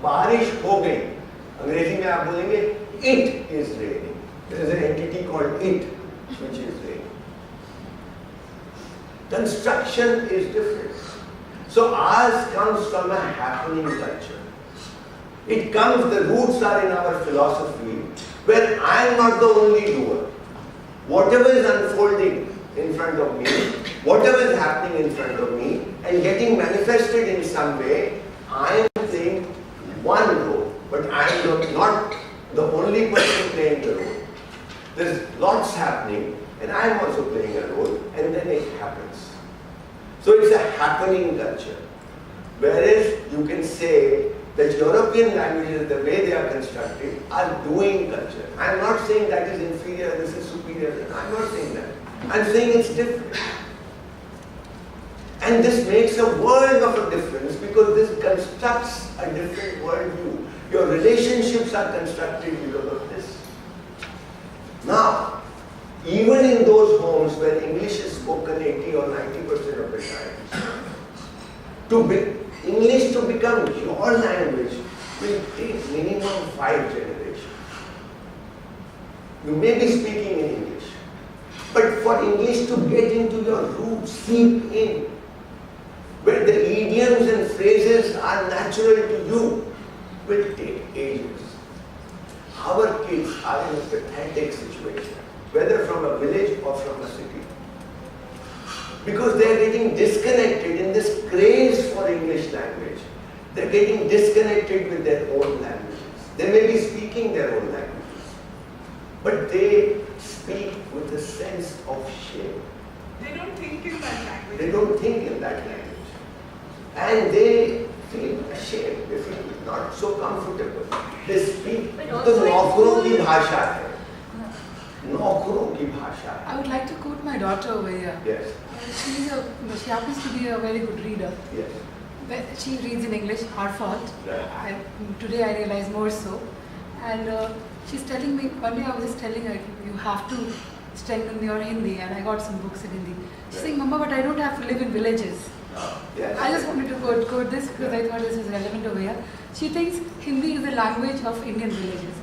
बारिश हो गई. अंग्रेजी में आप बोलेंगे, it is raining. There is an entity called it, which is raining. Construction is different. So ours comes from a happening culture. It comes, the roots are in our philosophy, where I am not the only doer. Whatever is unfolding in front of me, whatever is happening in front of me, and getting manifested in some way, I am playing one role, but I am not the only person playing the role. There is lots happening, and I am also playing a role, and then it happens. So it's a happening culture. Whereas you can say that European languages, the way they are constructed, are doing culture. I am not saying that is inferior, this is superior. I am not saying that. I am saying it's different. And this makes a world of a difference because this constructs a different worldview. Your relationships are constructed because of this. Now, even in those homes where English is spoken 80 or 90% of the time, English to become your language will take minimum 5 generations. You may be speaking in English, but for English to get into your roots, seep in, where the idioms and phrases are natural to you, will take ages. Our kids are in a pathetic situation, whether from a village or from a city, because they are getting disconnected in this craze for English language. They are getting disconnected with their own languages. They may be speaking their own languages, but they speak with a sense of shame. They don't think in that language. They don't think in that language. And they feel ashamed, they feel not so comfortable. They speak, तो नौकरों की भाषा है. नौकरों की भाषा है. I would like to quote my daughter over here. Yes, She happens to be a very good reader. yes. But she reads in English, her fault. Right. Today I realize more so. And she's telling me, one day I was just telling her, you have to strengthen your Hindi, and I got some books in Hindi. She's saying, Mama, but I don't have to live in villages. Yes. I just wanted to quote this because I thought this is relevant over here. She thinks Hindi is the language of Indian villages.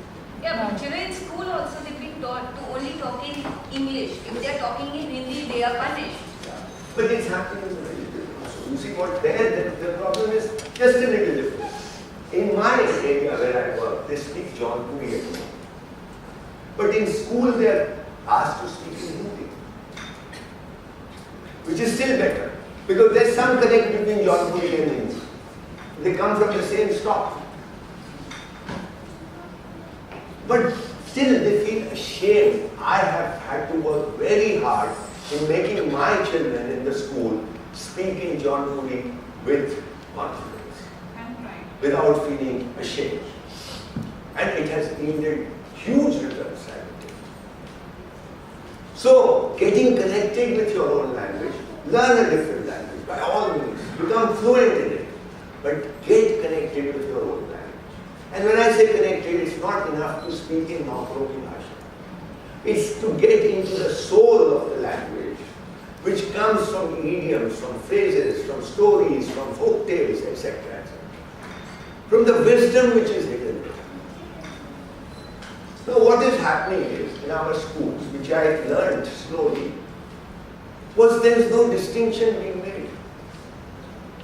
Yeah, but in school also they've been taught to only talk in English. If they are talking in Hindi, they are punished. But it's happening in the village also. You see what there, the problem is just a little different. In my area where I work, they speak Jaunpuri at home. But in school they are asked to speak in Hindi, which is still better. Because there's some connect between Jaunpuri and Hindi. They come from the same stock. But still they feel ashamed. I have had to work very hard in making my children in the school speak in Jaunpuri with confidence, And pride. without feeling ashamed. And it has yielded huge returns, I would think. So, getting connected with your own language, learn a different language, by all means, become fluent in it, but get connected with your own language. And when I say connected, it's not enough to speak in Mahaprabhu Bhasha. It's to get into the soul of the language, which comes from idioms, from phrases, from stories, from folk tales, etc., etc. From the wisdom which is hidden there. Now what is happening is, in our schools, which I learned slowly, was there is no distinction being made.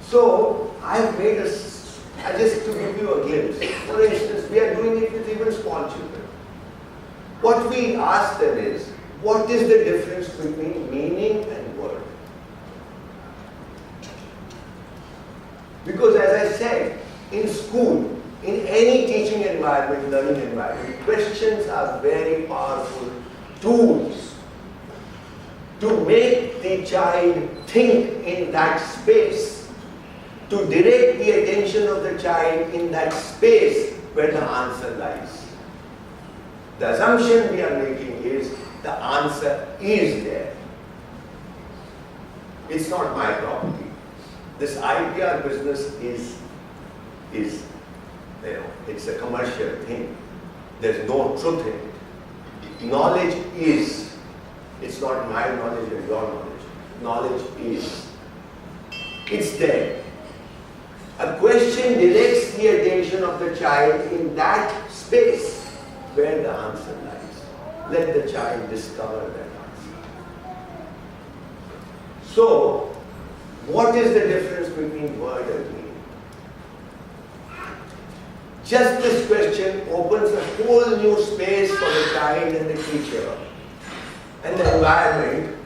So, I have made just to give you a glimpse. For instance, we are doing it with even small children. What we ask them is, what is the difference between meaning and word? Because as I said, in school, in any teaching environment, learning environment, questions are very powerful tools to make the child think in that space, to direct the attention of the child in that space where the answer lies. The assumption we are making is the answer is there. It's not my property. This IPR business is it's a commercial thing. There's no truth in it. Knowledge is. It's not my knowledge or your knowledge. Knowledge is. It's there. A question directs the attention of the child in that space where the answer lies. Let the child discover that answer. So, what is the difference between word and meaning? Just this question opens a whole new space for the child and the teacher and the environment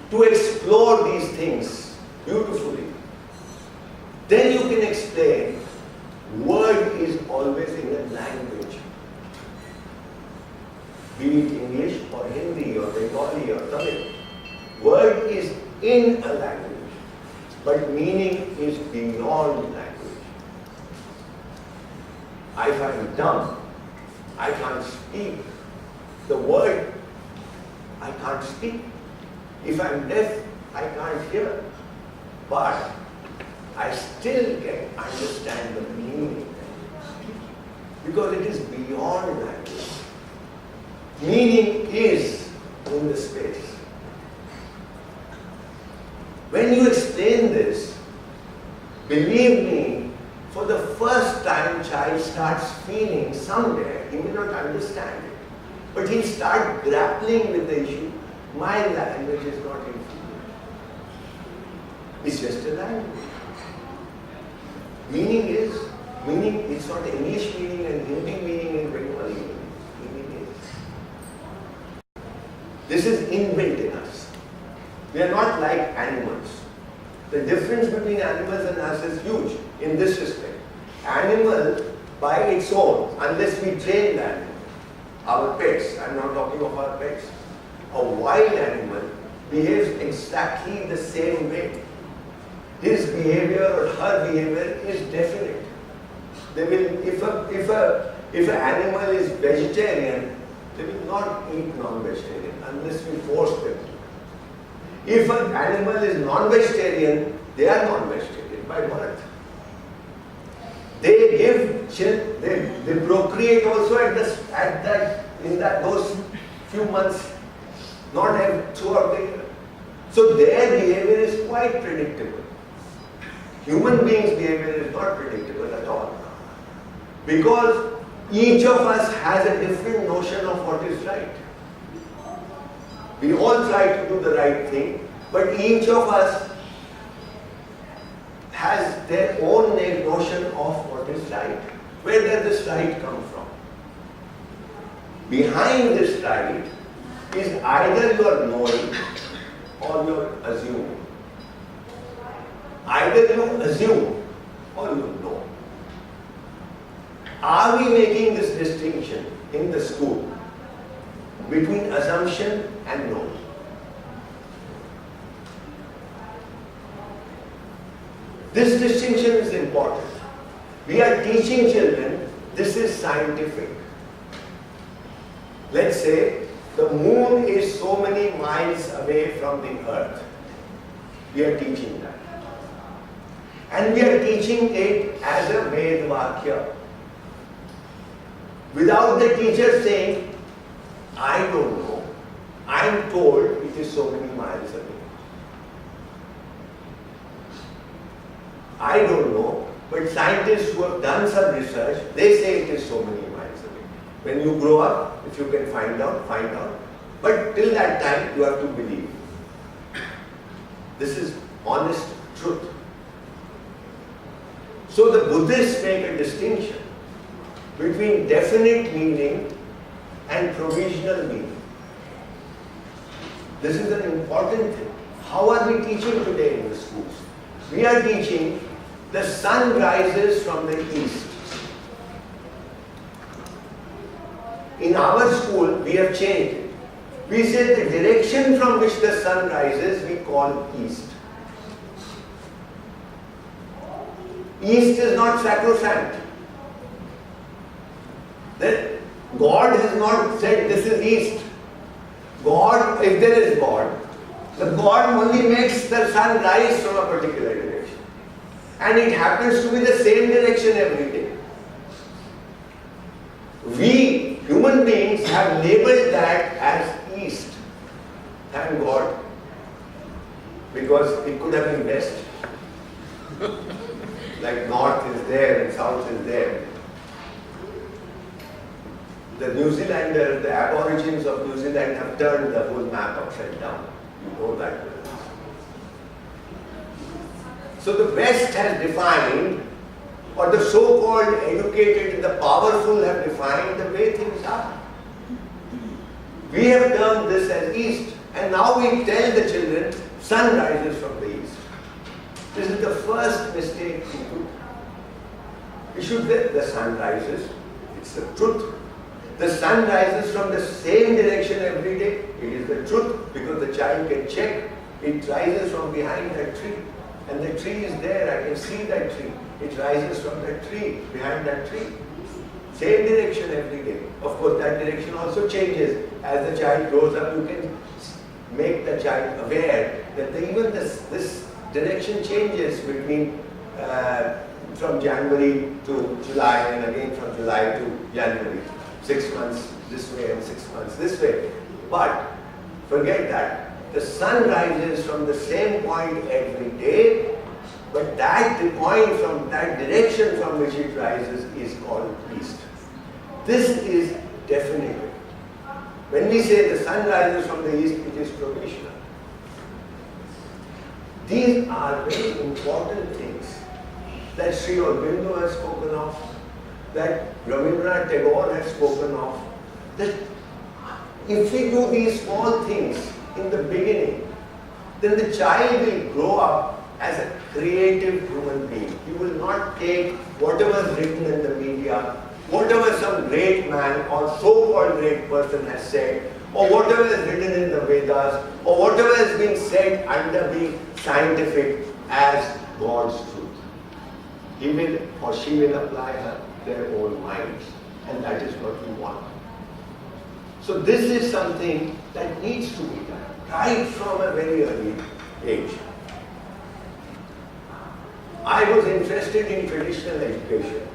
to explore these things beautifully. Then you can explain, word is always in a language. Be it English or Hindi or Bengali or Tamil. Word is in a language, but meaning is beyond language. If I'm dumb, I can't speak the word, I can't speak. If I'm deaf, I can't hear. But I still can understand the meaning because it is beyond language. Meaning is in the space. When you explain this, believe me, for the first time child starts feeling somewhere, he may not understand it, but he'll start grappling with the issue, my language is not inferior. It's just a language. Meaning, it's not English meaning and Hindi meaning and Bengali meaning is. This is inbuilt in us. We are not like animals. The difference between animals and us is huge in this respect. Animal, by its own, unless we train the animal, our pets, I'm not talking of our pets, a wild animal behaves exactly the same way. His behavior or her behavior is definite. They will, if an animal is vegetarian, they will not eat non-vegetarian unless we force them to. If an animal is non-vegetarian, they are non-vegetarian by birth. They give children, they procreate also in those few months, not throughout the year. So their behavior is quite predictable. Human beings' behavior is not predictable at all. Because each of us has a different notion of what is right. We all try to do the right thing, but each of us has their own notion of what is right. Where does this right come from? Behind this right is either your knowing or your assuming. Either you assume or you know. Are we making this distinction in the school between assumption and knowing? This distinction is important. We are teaching children, this is scientific. Let's say the moon is so many miles away from the earth. We are teaching that. And we are teaching it as a Ved Vakya. Without the teacher saying, I don't know, I am told it is so many miles away. I don't know, but scientists who have done some research, they say it is so many miles away. When you grow up, if you can find out, find out. But till that time, you have to believe. This is honest truth. So the Buddhists make a distinction between definite meaning and provisional meaning. This is an important thing. How are we teaching today in the schools? We are teaching the sun rises from the east. In our school, we have changed it. We say the direction from which the sun rises, we call east. East is not sacrosanct. Then God has not said this is east. God, if there is God, the God only makes the sun rise from a particular direction. And it happens to be the same direction every day. We, human beings, have labeled that as east. Thank God. Because it could have been west. Like north is there and south is there. The New Zealanders, the aborigines of New Zealand have turned the whole map upside down. You know that well. So the West has defined, or the so-called educated and the powerful have defined the way things are. We have termed this as East, and now we tell the children, sun rises from the East. This is the first mistake we do. We should say the sun rises, it's the truth. The sun rises from the same direction every day. It is the truth because the child can check. It rises from behind that tree. And the tree is there. I can see that tree. It rises from that tree, behind that tree. Same direction every day. Of course, that direction also changes. As the child grows up, you can make the child aware that even this direction changes between from January to July and again from July to January. 6 months this way and 6 months this way. But forget that. The sun rises from the same point every day, but that point from that direction from which it rises is called east. This is definitive. When we say the sun rises from the east, it is provisional. These are very important things that Sri Aurobindo has spoken of, that Rabindranath Tagore has spoken of, that if we do these small things in the beginning, then the child will grow up as a creative human being. He will not take whatever is written in the media, whatever some great man or so-called great person has said, or whatever is written in the Vedas, or whatever has been said under being scientific as God's truth. He will or she will apply their own minds, and that is what we want. So this is something that needs to be done right from a very early age. I was interested in traditional education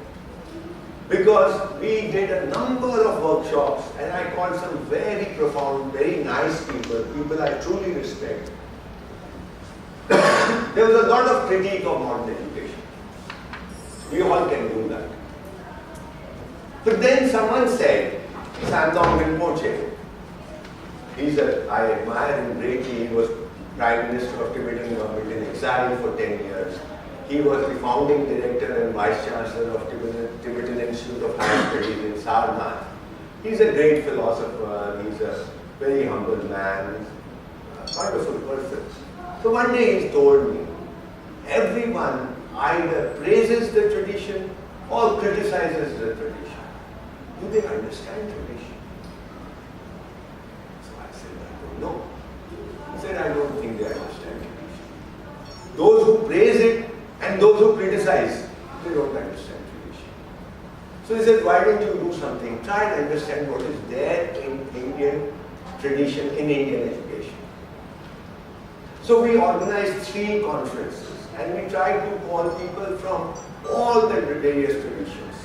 because we did a number of workshops, and I called some very profound, very nice people I truly respect. There was a lot of critique of modern education. We all can do that. But then someone said, Santong Rinpoche, I admire him greatly. He was Prime Minister of Tibetan government in exile for 10 years. He was the founding director and vice chancellor of Tibetan Institute of Higher Studies in Sarnath. He's a great philosopher. He's a very humble man. A wonderful person. So one day he told me, everyone either praises the tradition or criticizes the tradition. Do they understand tradition? So I said, I don't know. He said, I don't think they understand tradition. Those who praise it and those who criticize, they don't understand tradition. So he said, why don't you do something? Try and understand what is there in Indian tradition, in Indian education. So we organized 3 conferences and we tried to call people from all the various traditions.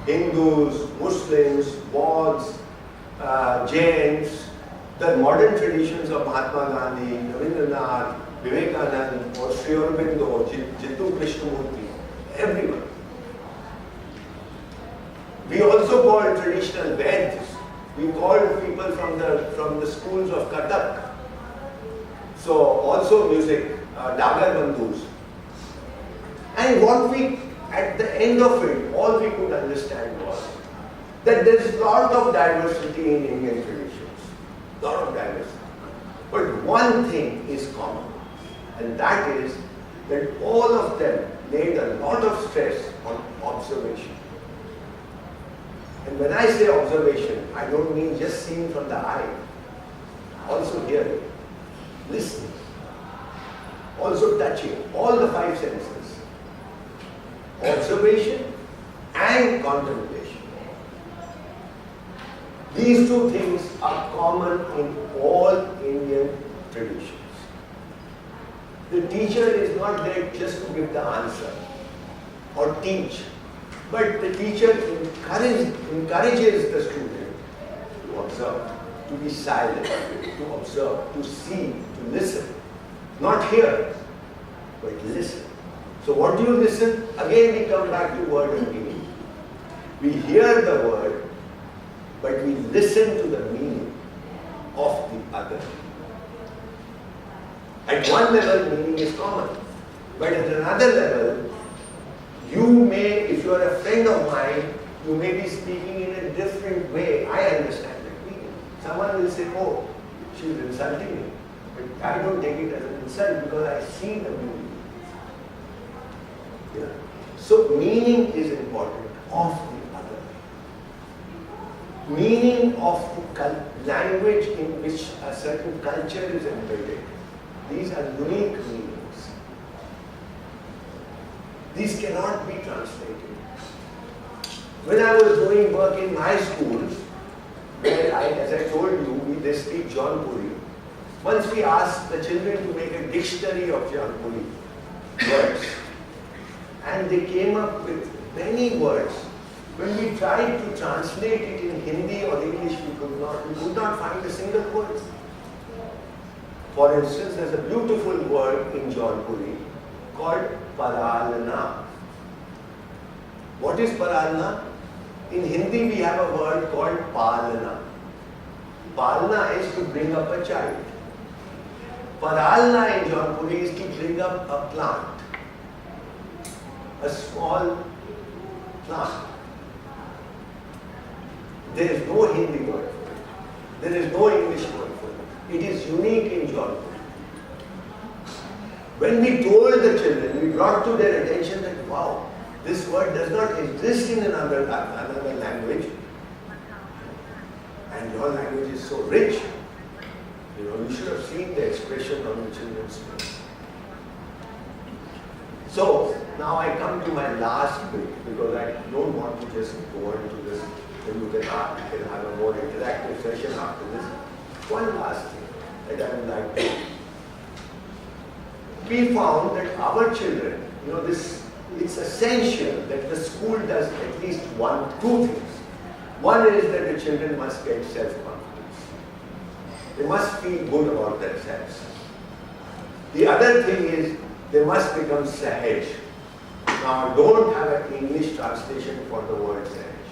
Hindus, Muslims, Bauds, Jains, the modern traditions of Mahatma Gandhi, Rabindranath, Vivekananda, or Sri Aurobindo, Jiddu Krishnamurti, everyone. We also called traditional Veds. We called people from the schools of Kathak. So also music, Dagar Bandhus. And what we, at the end of it, all we could understand was that there is a lot of diversity in Indian traditions. Lot of diversity. But one thing is common, and that is that all of them laid a lot of stress on observation. And when I say observation, I don't mean just seeing from the eye, also hearing, listening, also touching, all the five senses. Observation and contemplation. These two things are common in all Indian traditions. The teacher is not there just to give the answer or teach, but the teacher encourages the student to observe, to be silent, to observe, to see, to listen. Not hear, but listen. So what do you listen? Again we come back to word and meaning. We hear the word, but we listen to the meaning of the other. At one level, meaning is common. But at another level, you may, if you are a friend of mine, you may be speaking in a different way. I understand that meaning. Someone will say, oh, she's insulting me. But I don't take it as an insult because I see the meaning. Yeah. So meaning is important of the other. Meaning of the language in which a certain culture is embedded. These are unique meanings. These cannot be translated. When I was doing work in my schools, where as I told you, they speak Jaunpuri. Once we asked the children to make a dictionary of Jaunpuri words, and they came up with many words. When we tried to translate it in Hindi or English, we could not find a single word. For instance, there's a beautiful word in Jaunpuri called paralana. What is paralana? In Hindi we have a word called palana. Palana is to bring up a child. Paralana in Jaunpuri is to bring up a plant. A small plant. There is no Hindi word for it. There is no English word for it. It is unique in Jaunpuri. When we told the children, we brought to their attention that, wow, this word does not exist in another language. And your language is so rich. You should have seen the expression on the children's face. So, now I come to my last bit, because I don't want to just go into this, and you can have a more interactive session after this. One last thing that I would like to do. We found that our children, it's essential that the school does at least two things. One is that the children must get self-confidence. They must feel good about themselves. The other thing is they must become sahaj. Now, I don't have an English translation for the word sahaj.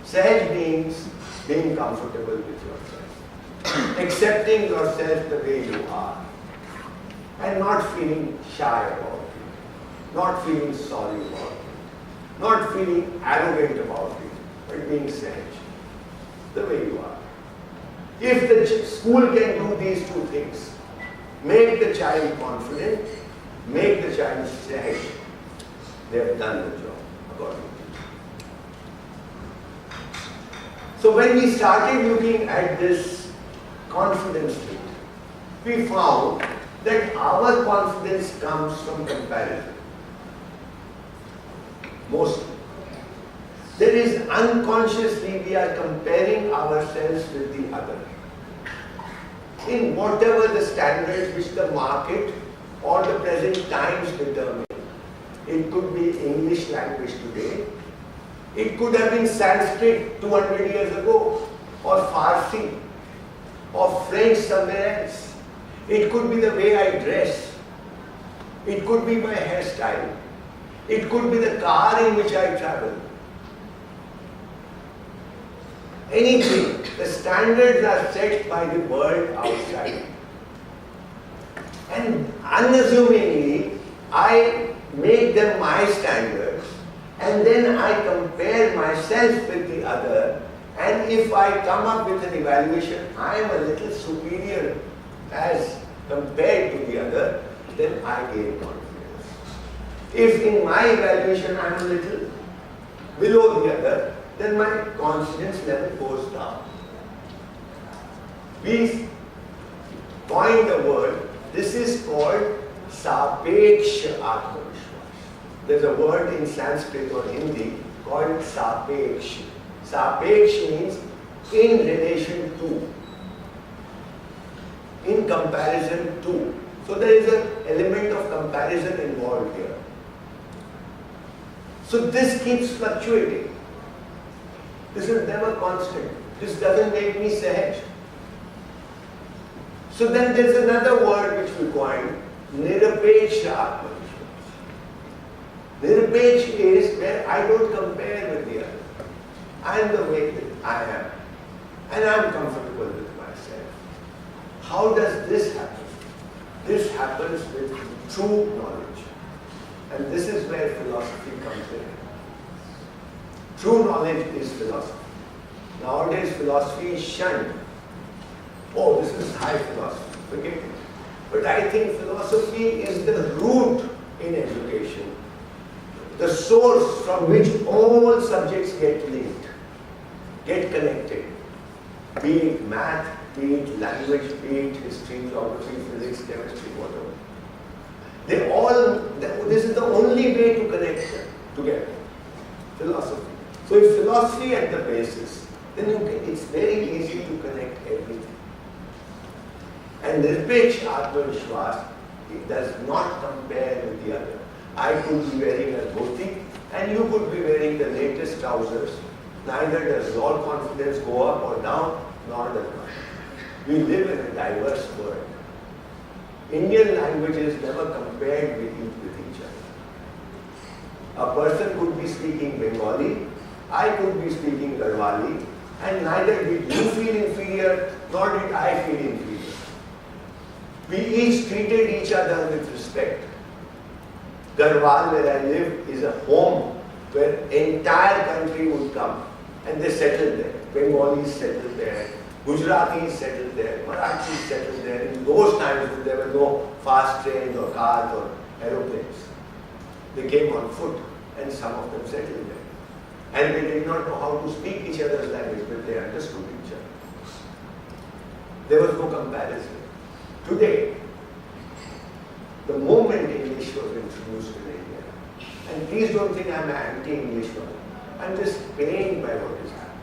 Sahaj means being comfortable with yourself, accepting yourself the way you are, and not feeling shy about it, not feeling sorry about it, not feeling arrogant about it, but being sahaj, the way you are. If the school can do these two things, make the child confident, make the child sahaj, they have done the job according to me. So when we started looking at this confidence rate, we found that our confidence comes from comparison. Mostly. There is unconsciously we are comparing ourselves with the other. In whatever the standards which the market or the present times determine. It could be English language today. It could have been Sanskrit 200 years ago, or Farsi, or French somewhere else. It could be the way I dress. It could be my hairstyle. It could be the car in which I travel. Anything. The standards are set by the world outside. And unassumingly, I make them my standards, and then I compare myself with the other, and if I come up with an evaluation, I am a little superior as compared to the other, then I gain confidence. If in my evaluation I am a little below the other, then my confidence level goes down. We coined a word, this is called Sapeksha Atmavishwas. There's a word in Sanskrit or Hindi called Sapeksha. Sapeksha means in relation to, in comparison to. So there is an element of comparison involved here. So this keeps fluctuating. This is never constant. This doesn't make me sahaj. So then there's another word which we coined, Nirapeksha Atmavishwas. Nirapeksha is where I don't compare with the other. I am the way that I am. And I am comfortable with myself. How does this happen? This happens with true knowledge. And this is where philosophy comes in. True knowledge is philosophy. Nowadays philosophy is shunned. Oh, this is high philosophy. Forget it. But I think philosophy is the root in education. The source from which all subjects get linked, get connected. Be it math, be it language, be it history, geography, physics, chemistry, whatever. This is the only way to connect them together. Philosophy. So if philosophy at the basis, then it's very easy to connect everything. And Nirpeksha Atmavishwas, it does not compare with the other. I could be wearing a dhoti and you could be wearing the latest trousers. Neither does your confidence go up or down, nor does mine. We live in a diverse world. Indian languages never compared with each other. A person could be speaking Bengali, I could be speaking Garhwali, and neither did you feel inferior, nor did I feel inferior. We each treated each other with respect. Garhwal, where I live, is a home where entire country would come and they settled there. Bengalis settled there, Gujaratis settled there, Marathis settled there. In those times when there were no fast trains or cars or aeroplanes, they came on foot and some of them settled there. And they did not know how to speak each other's language, but they understood each other. There was no comparison. Today, the moment English was introduced in India, and please don't think I'm anti-English one, I'm just pained by what is happening.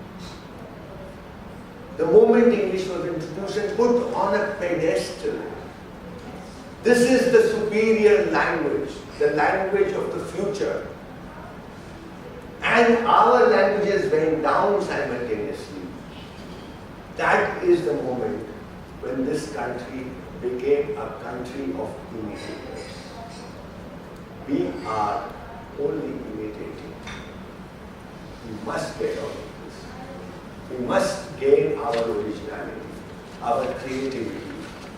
The moment English was introduced and put on a pedestal, this is the superior language, the language of the future. And our languages went down simultaneously. That is the moment when this country became a country of imitators. We are only imitating. We must get out of this. We must gain our originality, our creativity,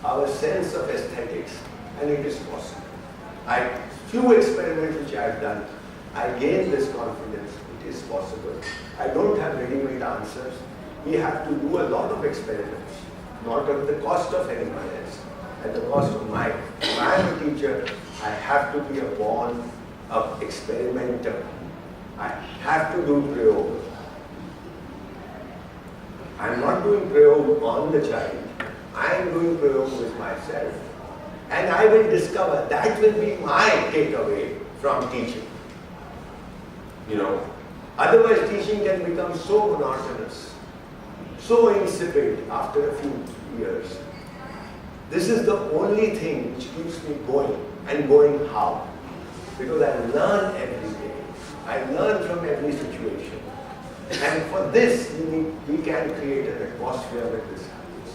our sense of aesthetics, and it is possible. Few experiments which I have done, I gained this confidence. It is possible. I don't have ready-made answers. We have to do a lot of experiments, not at the cost of anyone else, at the cost of mine. If I am a teacher, I have to be a born experimenter. I have to do prayog. I am not doing prayog on the child. I am doing prayog with myself. And I will discover, that will be my takeaway from teaching. Otherwise teaching can become so monotonous, so insipid after a few years. This is the only thing which keeps me going, and going how? Because I learn every day. I learn from every situation. And for this, we can create an atmosphere where this happens.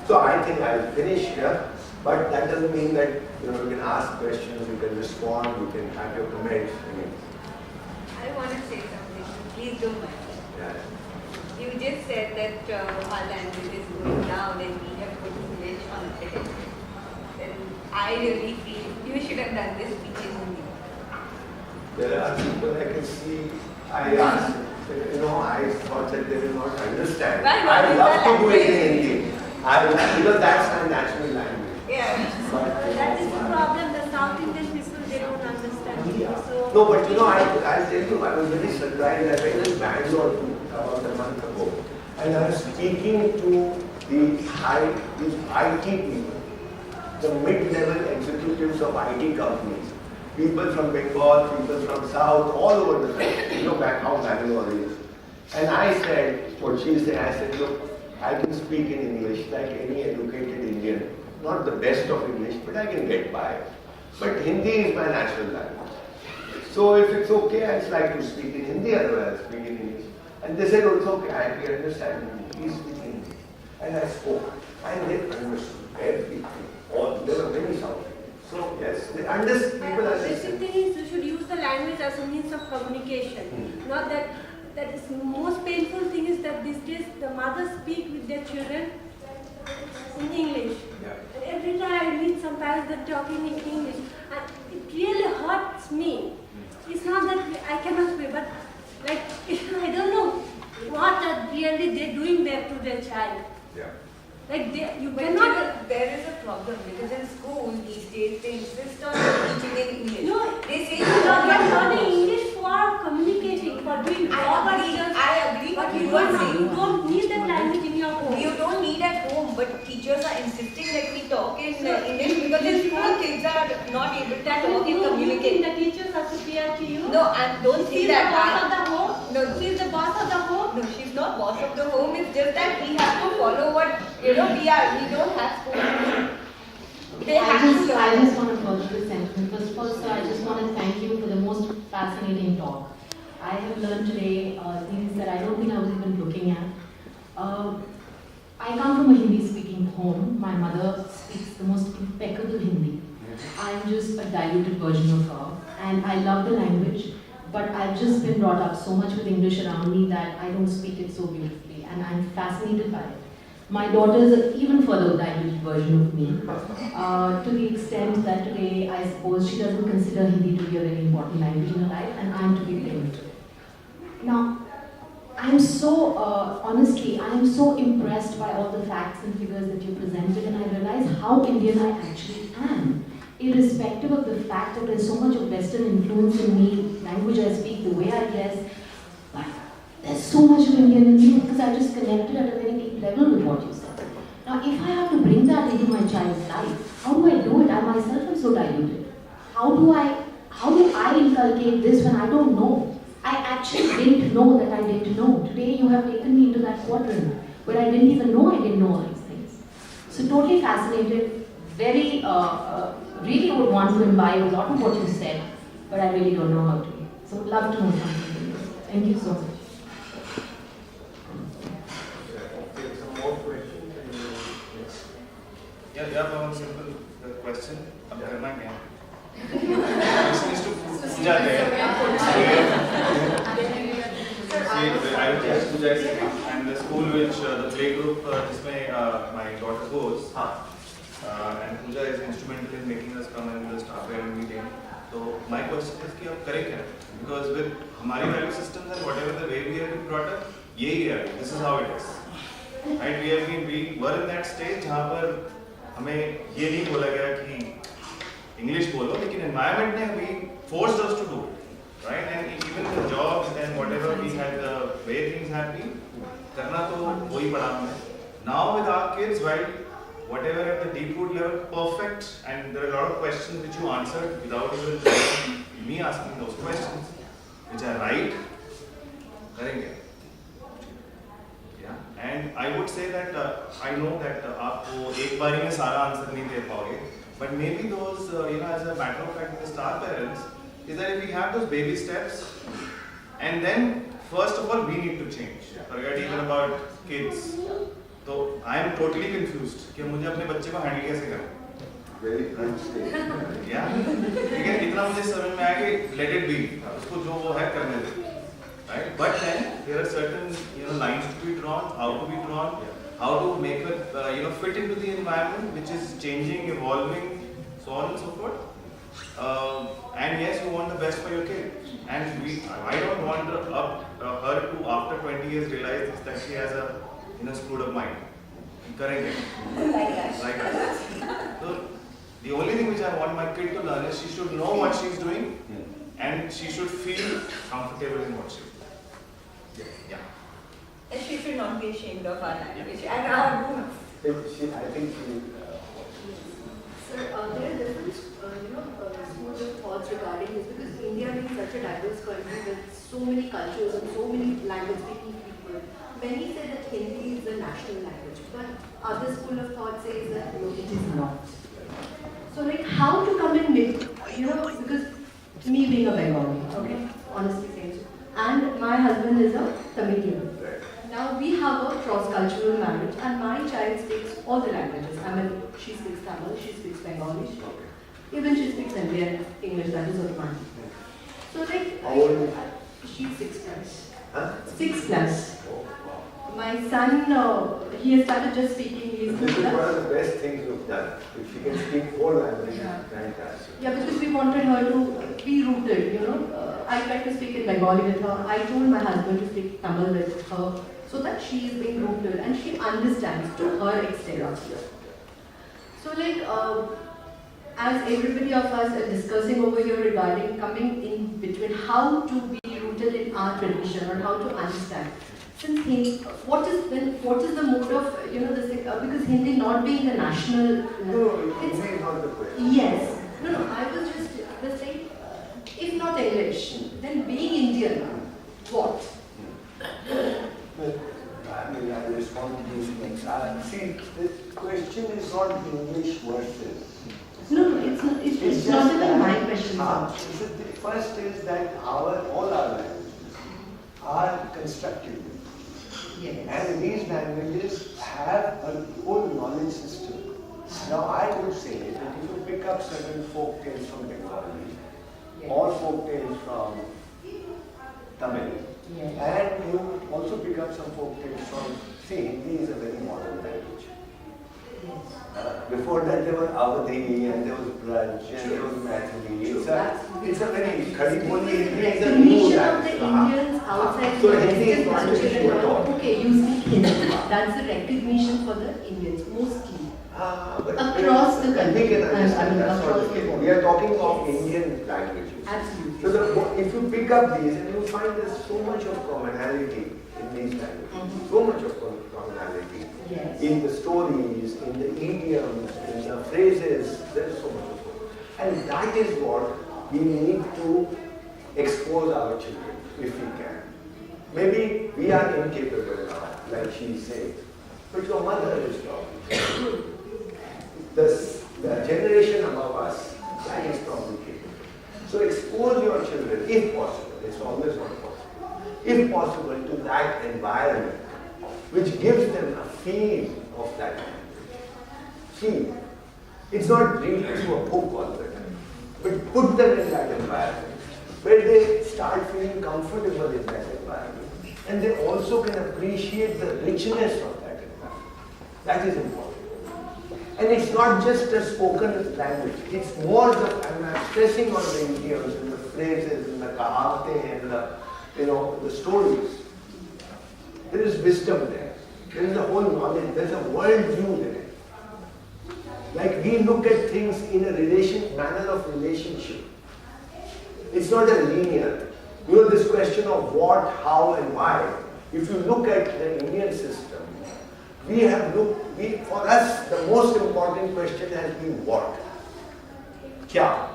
So I think I'll finish here, but that doesn't mean that you can ask questions, you can respond, you can have your comments. I want to say something. Please don't mind. Yeah. You just said that our language is going down and we have put English on the pedestal. And I really feel you should have done this speech in Hindi. There are people I can see, I ask, I thought that they will not understand. Why not? I love to do it in Hindi. Because that's my national language. No, but I'll tell you, I was very surprised. I went to Bangalore about a month ago, and I was speaking to these IT people, the mid-level executives of IT companies, people from Bengal, people from South, all over the country. Back how Bangalore is. And I said, what she said, I said, look, I can speak in English like any educated Indian. Not the best of English, but I can get by. But Hindi is my natural language. So if it's okay, I'd like to speak in Hindi, otherwise I'll speak in English. And they said, oh, it's okay, I can understand Hindi. Please speak Hindi. And I spoke. And they understood everything. There were many sounds. So yes, they understand. People The understand. basic thing is you should use the language as a means of communication. Not that is the most painful thing is that these days the mothers speak with their children in English. Yeah. And every time I meet some parents that talking in English, and it really hurts me. It's not that I cannot speak, but like I don't know what are really they're doing there to their child. Yeah. Like you But cannot. there is a problem because in school these days they insist on teaching in English. No, They say you are learning English for communicating, for doing job and just- I agree, but but you don't need that language in your home. You don't need at home, but teachers are insisting that we talk in English because in school kids are not able to That talk means and you think communicate. the teachers are superior to you? No, I don't She's think the that. boss of the home? No. She's the boss of the home? No, she's not boss of the home. It's just that we have to follow what we are. We don't have school. They have to I learn. just want to purge this sentence. First of all, sir, I just want to thank you for the most fascinating talk. I have learned today things that I don't think I was even looking at. I come from a Hindi-speaking home. My mother speaks the most impeccable Hindi. I'm just a diluted version of her, and I love the language. But I've just been brought up so much with English around me that I don't speak it so beautifully, and I'm fascinated by it. My daughter is an even further diluted version of me, to the extent that today I suppose she doesn't consider Hindi to be a very important language in her life, and I'm to be blamed. Now, I'm so, honestly, I am so impressed by all the facts and figures that you presented, and I realize how Indian I actually am. Irrespective of the fact that there's so much of Western influence in me, language I speak, the way I dress, but there's so much of Indian in me because I just connected at a very deep level with what you said. Now, if I have to bring that into my child's life, how do I do it? I myself am so diluted. How do I inculcate this when I don't know? I actually didn't know that I didn't know. Today you have taken me into that quadrant where I didn't even know I didn't know all these things. So totally fascinated, very, really would want to imbibe a lot of what you said, but I really don't know how to. So love to know something from you. Thank you so much. Okay, some more questions? Yeah, one simple question. अब करना क्या? This is to Puja there. I would just Puja and the school which the play group जिसमें my daughter goes. And Pooja is instrumental in making us come in the staff parent meeting. So my question is कि अब करें क्या? Because with हमारी value systems and whatever the way we have been brought up, यही है. This is how it is. Right? We were in that stage जहाँ पर हमें ये नहीं बोला गया कि English बोलो, लेकिन environment ने we forced us to do it, right? And even the jobs and whatever we had, the way things had been, करना तो वही पड़ा हमें. Now with our kids, while whatever at the deep root level, perfect, and there are a lot of questions which you answered without even me asking those questions, which are right, करेंगे. Yeah, and I would say that I know that आपको एक बारी में सारा answer नहीं दे पाओगे, but maybe those as a matter of fact, the star parents is that if we have those baby steps, and then first of all we need to change. Forget even about kids. So I am totally confused कि मुझे अपने बच्चे को handle कैसे करें. Very good statement. Yeah, ठीक है, इतना मुझे समझ में आया कि let it be, उसको जो वो है करने दे. Right? But then there are certain lines to be drawn, how to be drawn, how to make her fit into the environment which is changing, evolving, so on and so forth. And yes, you want the best for your kid. And I don't want her to after 20 years realize that she has a screwed up mind. Correct? Like us. So the only thing which I want my kid to learn is she should know what she's doing. and she should feel comfortable in what she does. Yeah. And she should not be ashamed of our language and our roots. I think she, Sir, there are different, schools of thoughts regarding this because India being such a diverse country with so many cultures and so many language-speaking people, many say that Hindi is the national language, but other school of thought says that no, it is not. So, like, how to come in mid, because me being a Bengali, okay, honestly saying so, and my husband is a Tamilian. Now we have a cross-cultural marriage and my child speaks all the languages. I mean, she speaks Tamil, she speaks Bengali, even she speaks Indian, English, that is what mine. So like, she's 6 plus. huh? 6 plus. My son, he has started just speaking, he's 2 This is one plus. of the best things you've done. If she can speak 4 languages, fantastic. Yeah, because we wanted her to be rooted, I tried to speak in Bengali with her. I told my husband to speak Tamil with her so that she is being rooted and she understands to her extent. So like, as everybody of us are discussing over here regarding coming in between how to be rooted in our tradition or how to understand. Since Hindi, what is the mode of, this thing, because Hindi not being the national, No, it's, Hindi is not the question. yes. No, I was just saying, if not English, then being Indian, what? I mean, I respond to these things. See, the question is not English versus. No, it's not. It's not even my question. The first is that all our languages are constructed. Yes. And these languages have a whole knowledge system. Now, I would say that if you pick up certain folk tales from Bengali, or folk tales from Tamil, and you also pick up some folk tales from, Hindi is a very modern language. Before that there was Avadhi and there was Braj and there was Maithili. It's a very Khadipoli Hindi is a new Recognition of the language. Indians outside So the Hindi is Western not culture an issue and at all. all. Okay, you speak Hindi. That's the recognition for the Indians, mostly. But Across the country. We can understand I mean, that's across what the board. we are talking of Indian languages. Absolutely. So if you pick up these and you find there's so much of commonality in these languages, so much of commonality in the stories, in the idioms, in the phrases, there's so much of it. And that is what we need to expose our children, if we can. Maybe we are incapable now, like she said, but your mother is probably. The generation above us, that is probably capable. So expose your children, if possible, it's always not possible, if possible, to that environment which gives them a feel of that language. Feel. It's not read through a book all the time, but put them in that environment where they start feeling comfortable in that environment and they also can appreciate the richness of that environment. That is important. And it's not just a spoken language, it's more and I'm stressing on the idioms and the phrases and the kahavate and the stories. There is wisdom there. There is a whole knowledge, there's a world view there. Like we look at things in a manner of relationship. It's not a linear. This question of what, how and why, if you look at the Indian system, for us, the most important question has been what? Kya?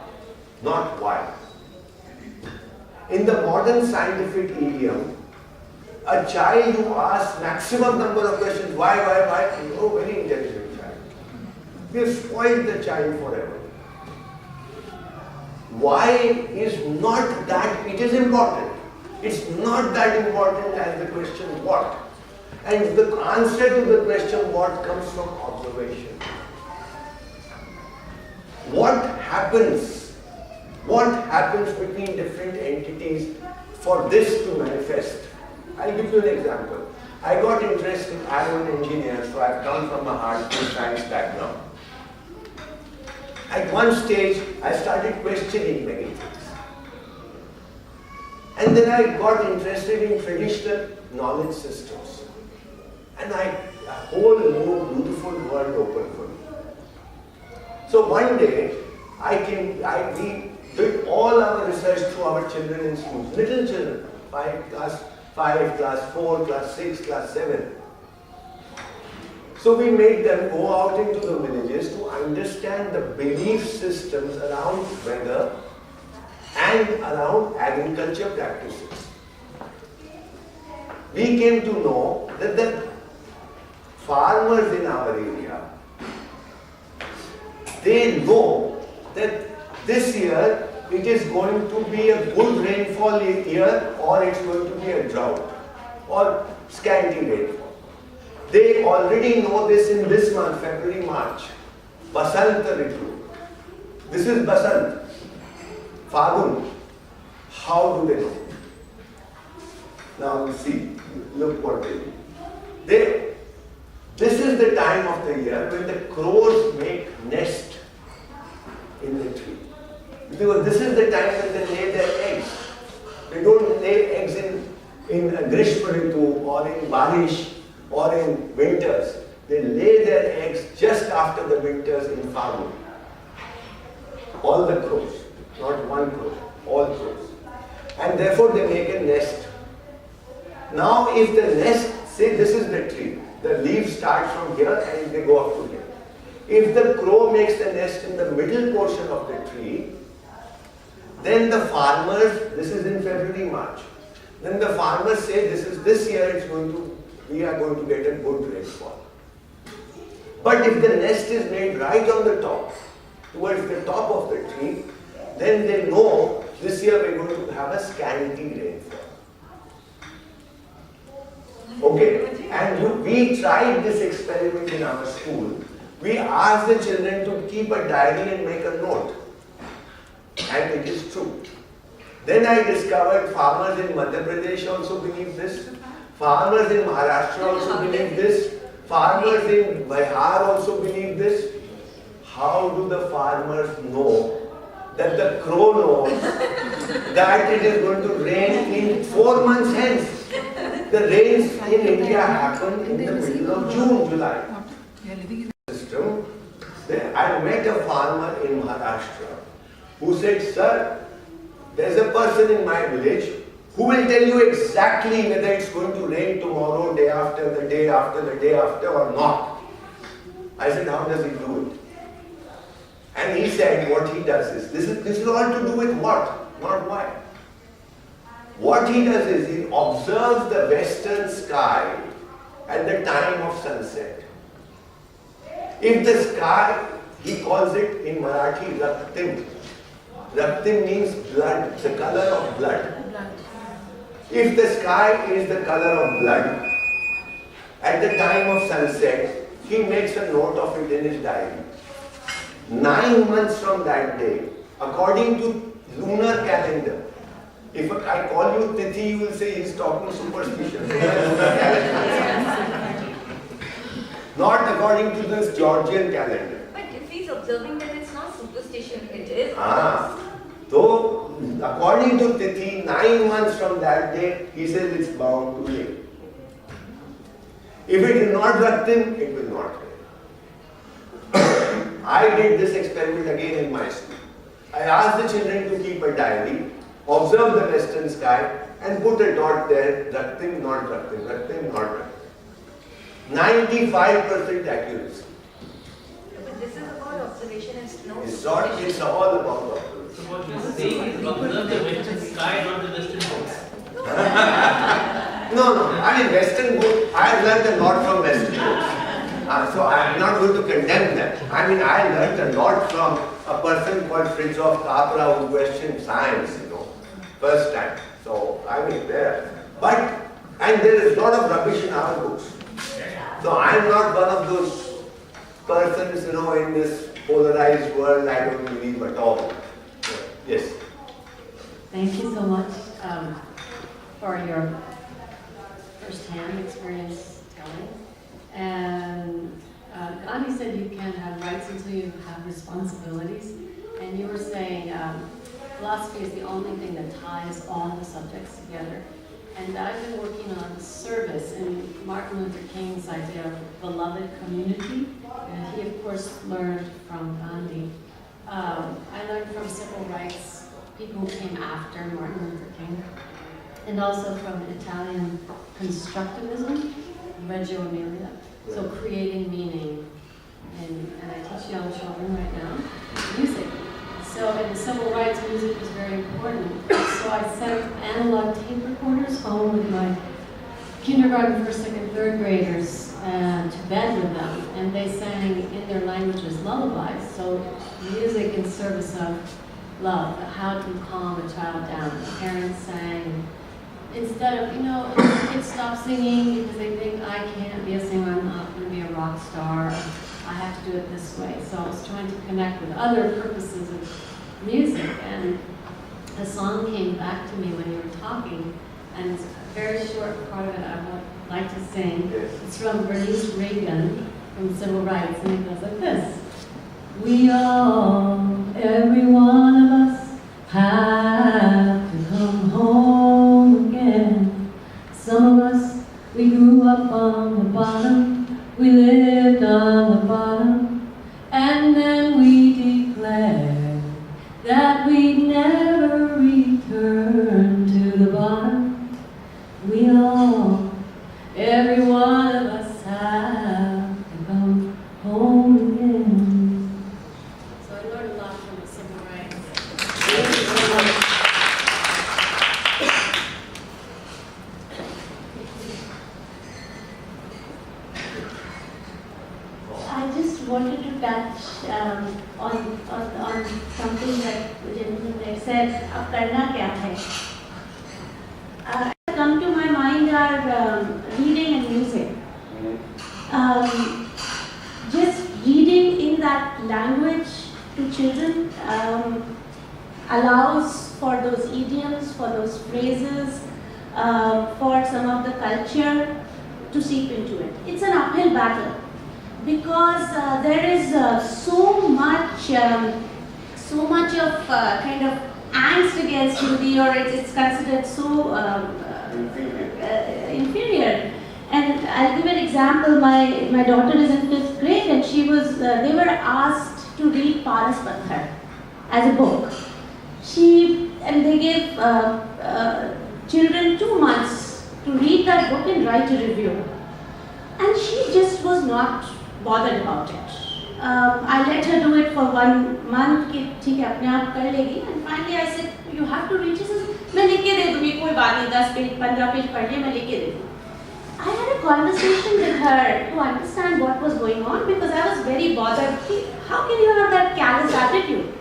Not why. In the modern scientific idiom, a child who asks maximum number of questions, why, very intelligent child. We have spoiled the child forever. Why is not that, it is important. It's not that important as the question what. And the answer to the question what comes from observation. What happens between different entities for this to manifest? I'll give you an example. I got interested, I'm an engineer, so I've come from a hardcore science background. At one stage, I started questioning many things. And then I got interested in traditional knowledge systems. And a whole new beautiful world opened for me. So one day, we did all our research through our children in schools, little children, class 5, class 4, class 6, class 7. So we made them go out into the villages to understand the belief systems around weather and around agriculture practices. We came to know that the farmers in our area, they know that this year it is going to be a good rainfall year or it's going to be a drought or scanty rainfall. They already know this in this month, February, March. Basanta Ritu. This is Basant. Fagun. How do they know? Now you see, look what they do. This is the time of the year when the crows make nest in the tree. Because this is the time when they lay their eggs. They don't lay eggs in Grishma Ritu or in Barish or in winters. They lay their eggs just after the winters in Fagun. All the crows, not one crow, all crows. And therefore they make a nest. Now if the nest, say this is the tree, the leaves start from here and they go up to here. If the crow makes the nest in the middle portion of the tree, then the farmers, this is in February, March, then the farmers say this year we are going to get a good rainfall. But if the nest is made right on the top, towards the top of the tree, then they know this year we're going to have a scanty rainfall. Okay, and we tried this experiment in our school. We asked the children to keep a diary and make a note. And it is true. Then I discovered farmers in Madhya Pradesh also believe this. Farmers in Maharashtra also believe this. Farmers in Bihar also believe this. How do the farmers know that the crow knows that it is going to rain in 4 months hence? The rains in India happen in the middle of June, July. System. I met a farmer in Maharashtra who said, sir, there's a person in my village who will tell you exactly whether it's going to rain tomorrow, day after, the day after, the day after or not. I said, how does he do it? And he said what he does is, this is all to do with what, not why. What he does is he observes the western sky at the time of sunset. If the sky, he calls it in Marathi Raktim. Raktim means blood, the color of blood. If the sky is the color of blood, at the time of sunset, he makes a note of it in his diary. 9 months from that day, according to lunar calendar, if I call you Tithi, you will say he's talking superstition. Not according to this Georgian calendar. But if he's observing that it's not superstition, it is. So, according to Tithi, 9 months from that day, he says it's bound to rain. If it is not Raktim, it will not rain. I did this experiment again in my school. I asked the children to keep a diary, observe the western sky, and put a dot there, Raktim, not Raktim, Raktim, not Raktim. 95% accuracy. But this is about observation and no It's all about observation. So what you're saying is observe the western sky, not the western books. No. I mean, Western books, I have learned a lot from Western books. So I am not going to condemn them. I mean, I learned a lot from a person called Fritjof Capra who questioned science, first time. So, I mean, and there is a lot of rubbish in our books. So I am not one of those persons, in this polarized world, I don't believe at all. Yes. Thank you so much for your first-hand experience telling. And Gandhi said you can't have rights until you have responsibilities. And you were saying philosophy is the only thing that ties all the subjects together. And I've been working on service and Martin Luther King's idea of beloved community. And he, of course, learned from Gandhi. I learned from civil rights people who came after Martin Luther King, and also from Italian constructivism, Reggio Emilia. So creating meaning, and I teach young children right now music. So in the civil rights, music was very important. So I sent analog tape recorders home with my kindergarten, first, second, third graders to bed with them, and they sang in their languages lullabies. So music in service of love, how to calm a child down. The parents sang. Instead of, kids stop singing because they think, I can't be a singer, I'm not going to be a rock star, I have to do it this way. So I was trying to connect with other purposes of music, and a song came back to me when you were talking, and it's a very short part of it I would like to sing. It's from Bernice Reagan from Civil Rights, and it goes like this. We all, every one of us, have to come home again. Some of us, we grew up on the bottom, we lived on the bottom, and then we declared that we'd never return to the bottom. We all, every one of us, have to come home again. So I learned a lot from the civil rights. Thank you so much. I just wanted to touch on something that the gentleman there said, "Ab karna kya hai?" Come to my mind are reading and music. Just reading in that language to children allows for those idioms, for those phrases, for some of the culture to seep into it. It's an uphill battle because there is so much of kind of angst against Hindi, or it's considered so inferior. And I'll give an example. My daughter is in 5th grade, and they were asked to read Paras Patthar as a book. They gave children 2 months to read that book and write a review. And she just was not bothered about it. I let her do it for 1 month, and finally I said, you have to read. She says, मैं लिख के दे दूँगी, कोई बात नहीं, 10 page, 15 page पढ़ लिए, मैं लिख के दे दूँगी. I had a conversation with her to understand what was going on because I was very bothered. How can you have that callous attitude?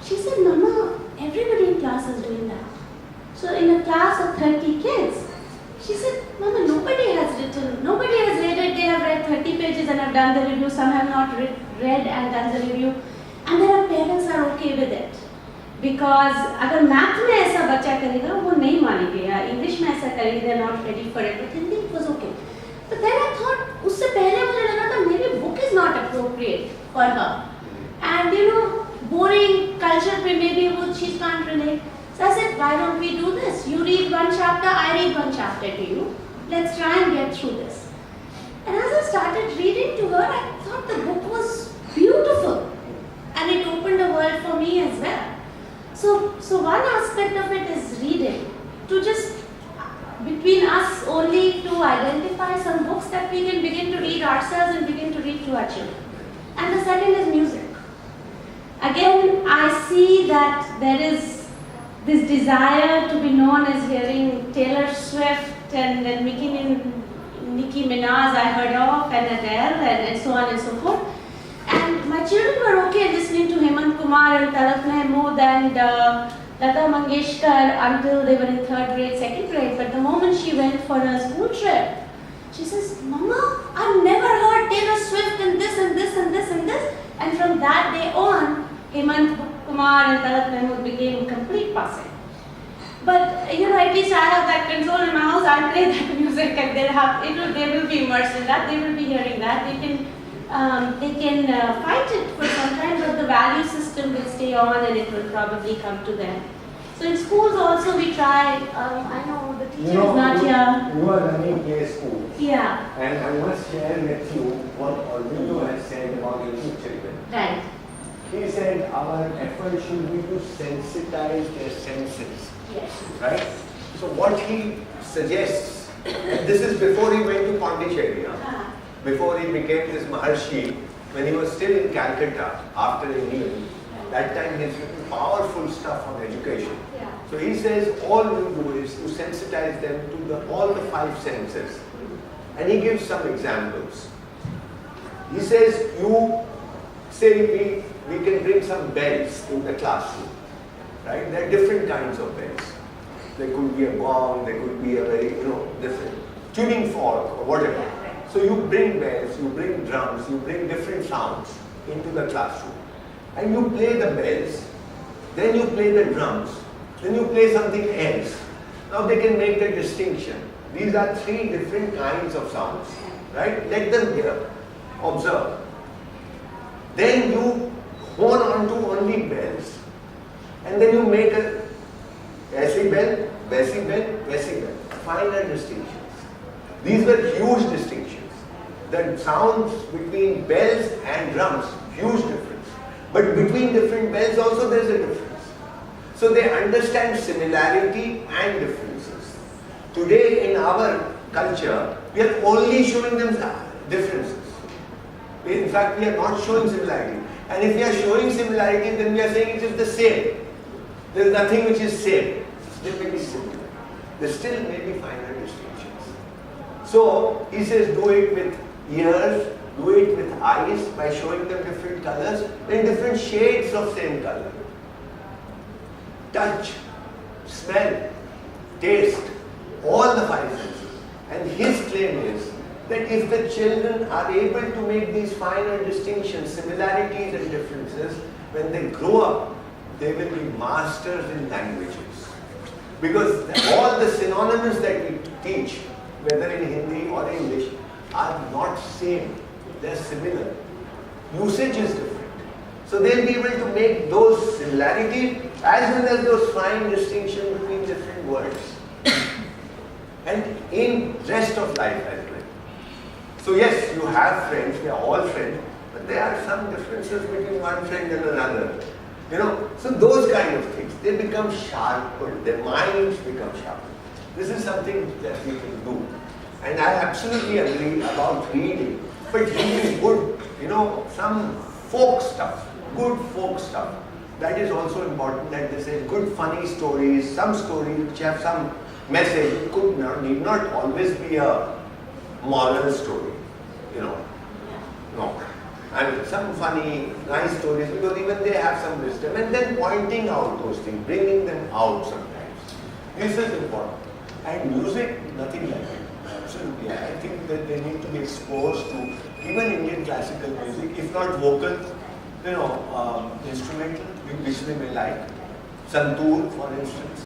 She said, Mama, everybody in class is doing that. So in a class of 30 kids, she said, Mama, nobody has read it. They have read 30 pages and have done the review. Some have not read and done the review. And their parents are okay with it. Because अगर math में ऐसा बच्चा करेगा वो नहीं मानेंगे, या English में ऐसा करेंगे, they are not ready for it. But Hindi it was okay. But then I thought उससे पहले मुझे लगा था maybe book is not appropriate for her. And boring culture पे maybe वो चीज़ can't relate. So I said, why don't we do this? You read 1 chapter, I read 1 chapter to you. Let's try and get through this. And as I started reading to her, I thought the book was beautiful. And it opened a world for me as well. So one aspect of it is reading. To just, between us only, to identify some books that we can begin to read ourselves and begin to read to our children. And the second is music. Again, I see that there is this desire to be known as hearing Taylor Swift and then Nicki Minaj I heard of, and Adele and so on and so forth. And my children were okay listening to Hemant Kumar and Tarak Mahmood and Lata Mangeshkar until they were in 3rd grade, 2nd grade. But the moment she went for a school trip, she says, Mama, I've never heard Taylor Swift and this and this and this and this. And from that day on, Hemant Kumar and Tarak Mahmood became complete passe. But at least I have that control in my house. I play that music, and they will be immersed in that. They will be hearing that. They can fight it for some time, but the value system will stay on, and it will probably come to them. So in schools also we try. I know the teacher is not here. You are running play school. Yeah. And I must share with you what Aurobindo has said about young children. Right. He said our effort should be to sensitize their senses. Yes. Right? So what he suggests, and this is before he went to Pondicherry, before he became this Maharshi, when he was still in Calcutta after England, that time he's written powerful stuff on education. Yeah. So he says all you do is to sensitize them to all the 5 senses. And he gives some examples. He says you say we can bring some bells in the classroom, right? There are different kinds of bells. There could be a gong, there could be a very, different tuning fork or whatever. So you bring bells, you bring drums, you bring different sounds into the classroom. And you play the bells, then you play the drums, then you play something else. Now they can make the distinction. These are 3 different kinds of sounds, right? Let them hear, observe. Then you hone on to only bells, and then you make a aisi bell, vaisi bell, vaisi bell. Finer distinctions. These were huge distinctions. The sounds between bells and drums, huge difference. But between different bells also there is a difference. So they understand similarity and differences. Today in our culture, we are only showing them differences. In fact, we are not showing similarity. And if we are showing similarity, then we are saying it is the same. There is nothing which is same. They may be similar. There still may be finer distinctions. So he says do it with ears, do it with eyes by showing them different colors, then different shades of same color. Touch, smell, taste, all the 5 senses. And his claim is that if the children are able to make these finer distinctions, similarities and differences, when they grow up, they will be masters in languages. Because all the synonyms that we teach, whether in Hindi or English, are not same. They are similar. Usage is different. So they'll be able to make those similarities as well as those fine distinctions between different words. And in rest of life as well. So yes, you have friends, we are all friends, but there are some differences between one friend and another. So those kind of things, they become sharper, their minds become sharper. This is something that we can do. And I absolutely agree about reading, but reading good, some folk stuff, good folk stuff. That is also important, that they say good funny stories, some stories which have some message. It need not always be a moral story, No. I mean, some funny, nice stories, because even they have some wisdom, and then pointing out those things, bringing them out sometimes. This is important. And music, nothing like it. Absolutely. I think that they need to be exposed to even Indian classical music, if not vocal, instrumental, which they may like. Santoor, for instance.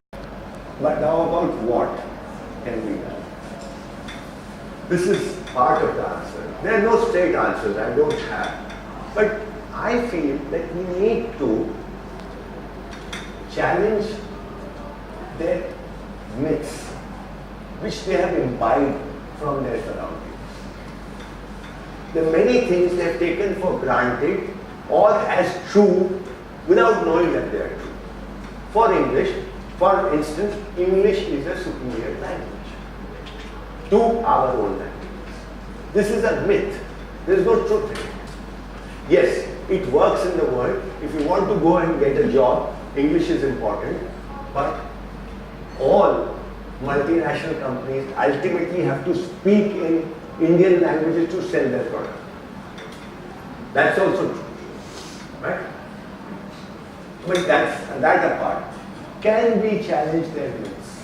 But now about what can be done? This is part of the answer. There are no straight answers, I don't have. But I feel that we need to challenge their myths, which they have imbibed from their surroundings. There are many things they have taken for granted or as true without knowing that they are true. For instance, English is a superior language to our own language. This is a myth. There is no truth in it. Yes, it works in the world. If you want to go and get a job, English is important. But all multinational companies ultimately have to speak in Indian languages to sell their product. That's also true. Right? But that apart, can we challenge their myths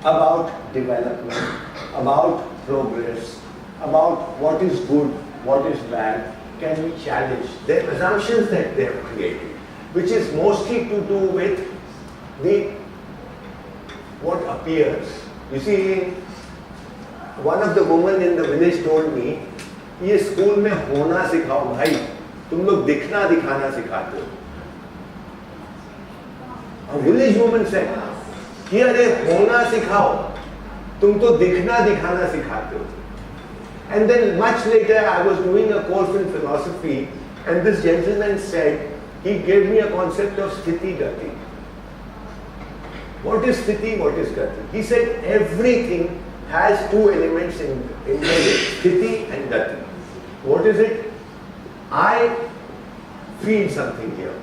about development, about progress, about what is good, what is bad? Can we challenge the assumptions that they have created, which is mostly to do with what appears. You see, one of the women in the village told me, ये school में होना सिखाओ भाई, तुम लोग दिखना दिखाना सिखाते हो. A village woman said, कि अरे होना सिखाओ, तुम तो दिखना दिखाना सिखाते हो. And then much later I was doing a course in philosophy And this gentleman said, he gave me a concept of sthiti gati. What is sthiti, what is gati? He said everything has two elements in it, sthiti and gati. What is it? I feel something here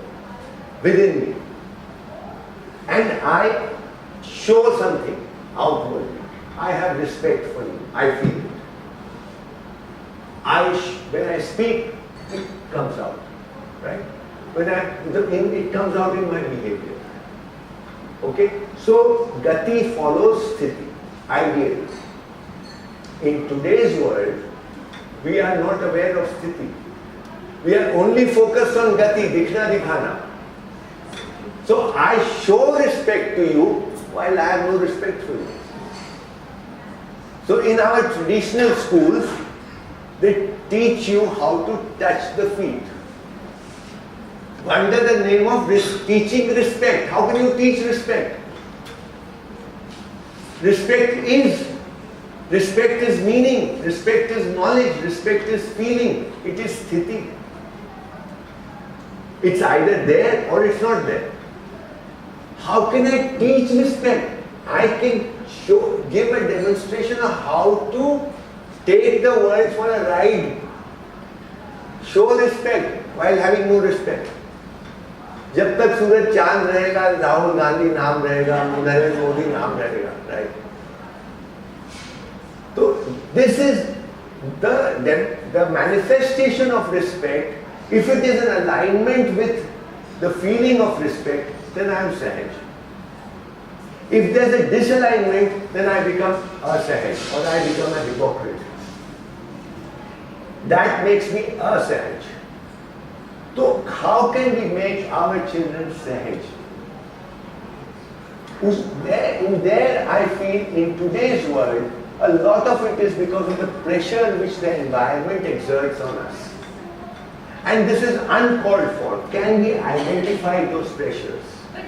within me, and I show something outwardly. I have respect for you. I feel it. When I speak, it comes out, right? It comes out in my behavior. Okay? So gati follows sthiti, ideally. In today's world, we are not aware of sthiti. We are only focused on gati, dikhna dikhana. So I show respect to you while I have no respect for you. So in our traditional schools, they teach you how to touch the feet. Under the name of teaching respect. How can you teach respect? Respect is meaning, respect is knowledge, respect is feeling, it is sthiti. It's either there or it's not there. How can I teach respect? I can give a demonstration of how to take the world for a ride. Show respect while having no respect. जब तक सूरज चांद रहेगा, राहुल गांधी नाम रहेगा, नरेंद्र मोदी नाम रहेगा, right? So this is the manifestation of respect. If it is in alignment with the feeling of respect, then I am sahaj. If there is a disalignment, then I become asahaj or I become a hypocrite. That makes me asahaj. So how can we make our children sahaj? I feel in today's world, a lot of it is because of the pressure which the environment exerts on us. And this is uncalled for. Can we identify those pressures? But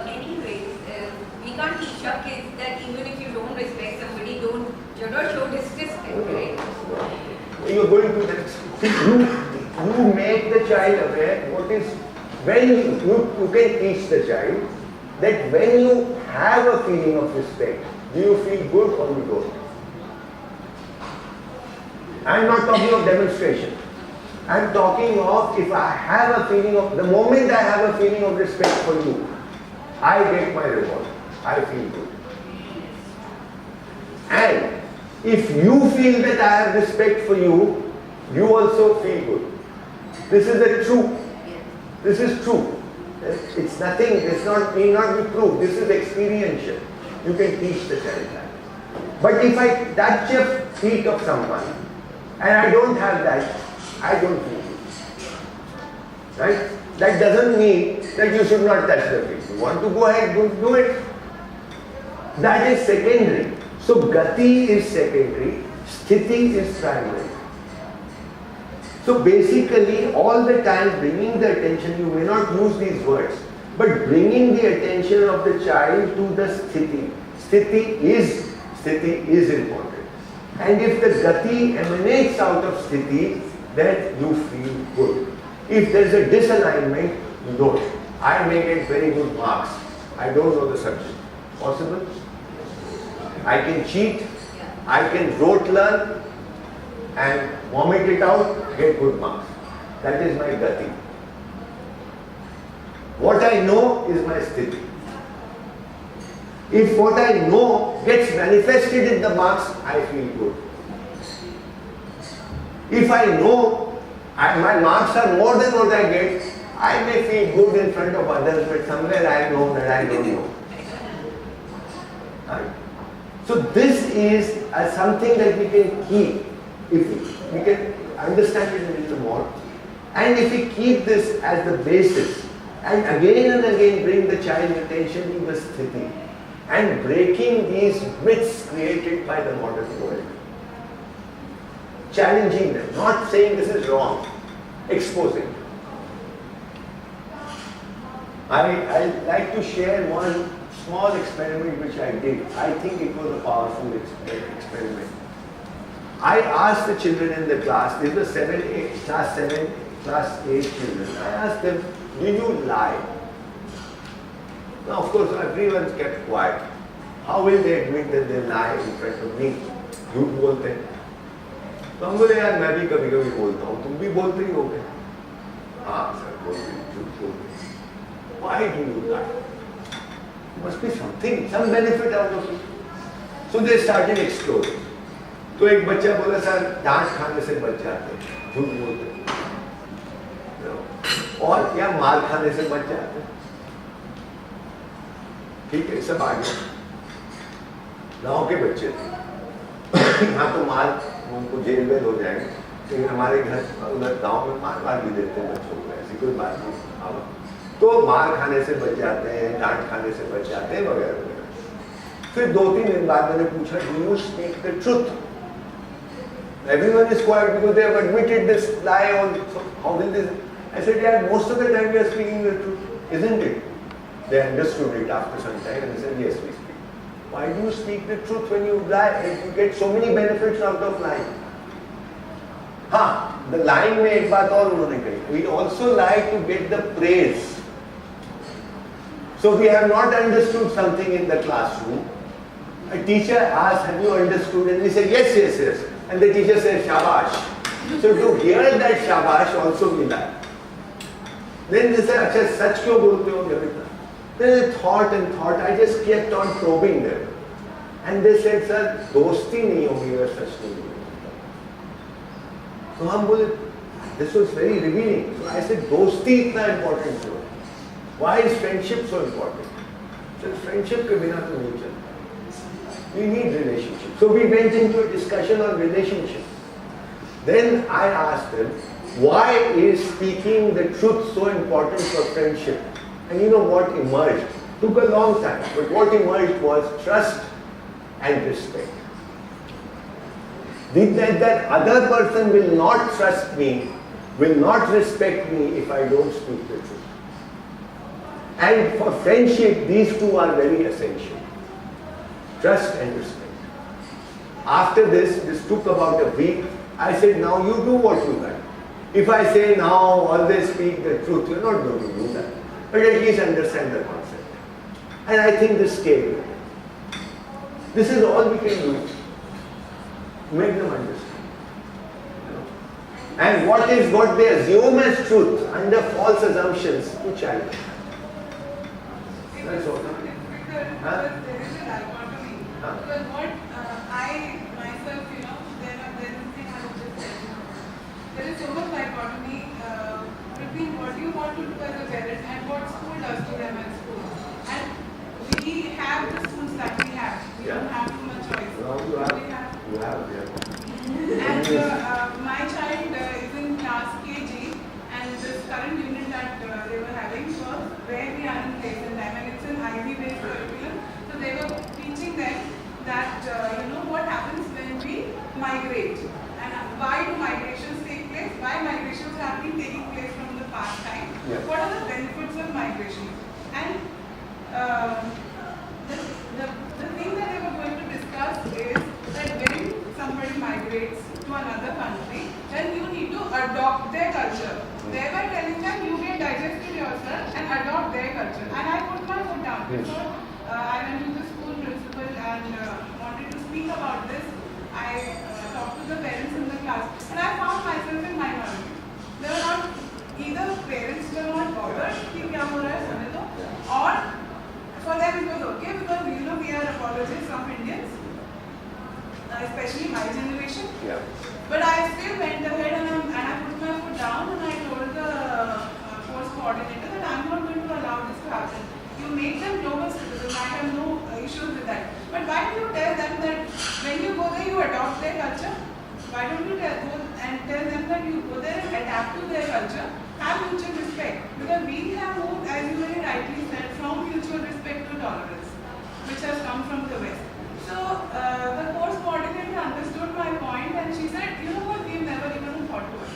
anyways, we can't teach our kids that even if you don't respect somebody, don't show disrespect, right? You're going to that. You make the child aware what is, when you can teach the child that when you have a feeling of respect, do you feel good or you don't? I'm not talking of demonstration. I'm talking of if I have a feeling of, the moment I have a feeling of respect for you, I get my reward. I feel good. And if you feel that I have respect for you, you also feel good. This is the truth. This is true. It's nothing, it's not, need not be proved. This is experiential. You can teach the child that. But if I touch the feet of someone and I don't have that, I don't feel good. Right? That doesn't mean that you should not touch the feet. You want to go ahead, do it. That is secondary. So gati is secondary, sthiti is primary. So basically, all the time bringing the attention, you may not use these words, but bringing the attention of the child to the sthiti. Sthiti is important. And if the gati emanates out of sthiti, then you feel good. If there is a disalignment, you don't. I may get very good marks. I don't know the subject. Possible? I can cheat. I can rote learn and vomit it out, get good marks. That is my gati. What I know is my sthiti. If what I know gets manifested in the marks, I feel good. If I know my marks are more than what I get, I may feel good in front of others, but somewhere I know that I don't know. Right? So this is something that we can keep, if we can understand it a little more. And if we keep this as the basis, and again bring the child's attention to the sthiti, and breaking these myths created by the modern world. Challenging them, not saying this is wrong, exposing. I like to share one small experiment which I did. I think it was a powerful experiment. I asked the children in the class, this was class 7, class 8 children. I asked them, do you lie? Now, of course, everyone's kept quiet. How will they admit that they lie in front of me? झूठ बोलते हैं. तो हम बोले यार मैं भी कभी कभी बोलता हूँ, तुम भी बोलते ही होगे. हाँ सर बोलते हैं, झूठ बोलते हैं. Why do you lie? Must be something, some benefit out of it. So they started exploring. तो एक बच्चा बोला सर डांट खाने से बच जाते हैं, झूठ बोलते हैं. और क्या मार खाने से बच जाते हैं. ठीक है, सब आ गया. गाँव के बच्चे थे. यहाँ तो मार उनको जेल में हो जाएंगे, लेकिन हमारे घर उधर गाँव में मार भी देते हैं बच्चों को, ऐसी कोई बात नहीं. तो मार खाने से बच जाते हैं, डांट खाने से बच जाते हैं वगैरह वगैरह. फिर 2-3 दिन बाद मैंने पूछा, do you speak the truth? Everyone is quiet because they have admitted this lie on. So how will this? I said, yeah, most of the time we are speaking the truth, isn't it? They understood it after some time and they said, yes, we speak. Why do you speak the truth when you lie? You get so many benefits out of lying. हाँ, the lying में एक बात और उन्होंने कही. We also lie to get the praise. So we have not understood something in the classroom. A teacher asks, have you understood? And we say, yes, yes, yes. And the teacher says, shabash. So to hear that shabash also we lie. Then they say, अच्छा सच क्यों बोलते हो बेटा? Then they thought and thought. I just kept on probing them. And they said, sir, दोस्ती नहीं होगी अगर सच नहीं बोलेंगे. So हम बोले, this was very revealing. So I said, दोस्ती इतना important क्यों? Why is friendship so important? So friendship के बिना तो नहीं चलता. We need relationship. So we went into a discussion on relationship. Then I asked them, why is speaking the truth so important for friendship? And you know what emerged? Took a long time, but what emerged was trust and respect. That other person will not trust me, will not respect me if I don't speak the truth. And for friendship, these two are very essential. Trust and respect. After this took about a week. I said, now you do what you like. If I say now, always speak the truth, you're not going to do that. But at least understand the concept. And I think this came. This is all we can do. Make them understand. And what they assume as truth under false assumptions to challenge. That's all. Because there is a dichotomy. Because what I myself, there is a thing I was just saying. There is so much dichotomy between what you want to do as a parent and what school does to them at school. And we have the schools that we have. We don't have too much choice. No, you have. And my child is in class KG, and this current unit that they were having was where we are in place in time, and it's an IB-based curriculum. So they were teaching them that what happens when we migrate, and why do migrations take place? Why migrations have been taking place from the past time? Yeah. What are the benefits of migration? And the thing that they were going to discuss is that when somebody migrates to another country, then you need to adopt their culture. They were telling them you can digest it yourself and adopt their culture. And I put my foot down. So I went to the school principal and wanted to speak about this. I talked to the parents in the class, and I found myself in minority. There were not either parents were not bothered कि क्या हो रहा है समझ लो, or for them it was okay because we are apologists from Indians, especially my generation. Yeah. But I still went ahead and I put my foot down and I told the course coordinator that I'm not going to allow this to happen. You make them global citizens. I have no issues with that. But why don't you tell them that when you go there you adopt their culture? Why don't you go and tell them that you go there and adapt to their culture? Have mutual respect. Because we have moved, as you very rightly said, from mutual respect to tolerance, which has come from the West. So the course coordinator understood my point and she said, you know what, we've never even thought to it.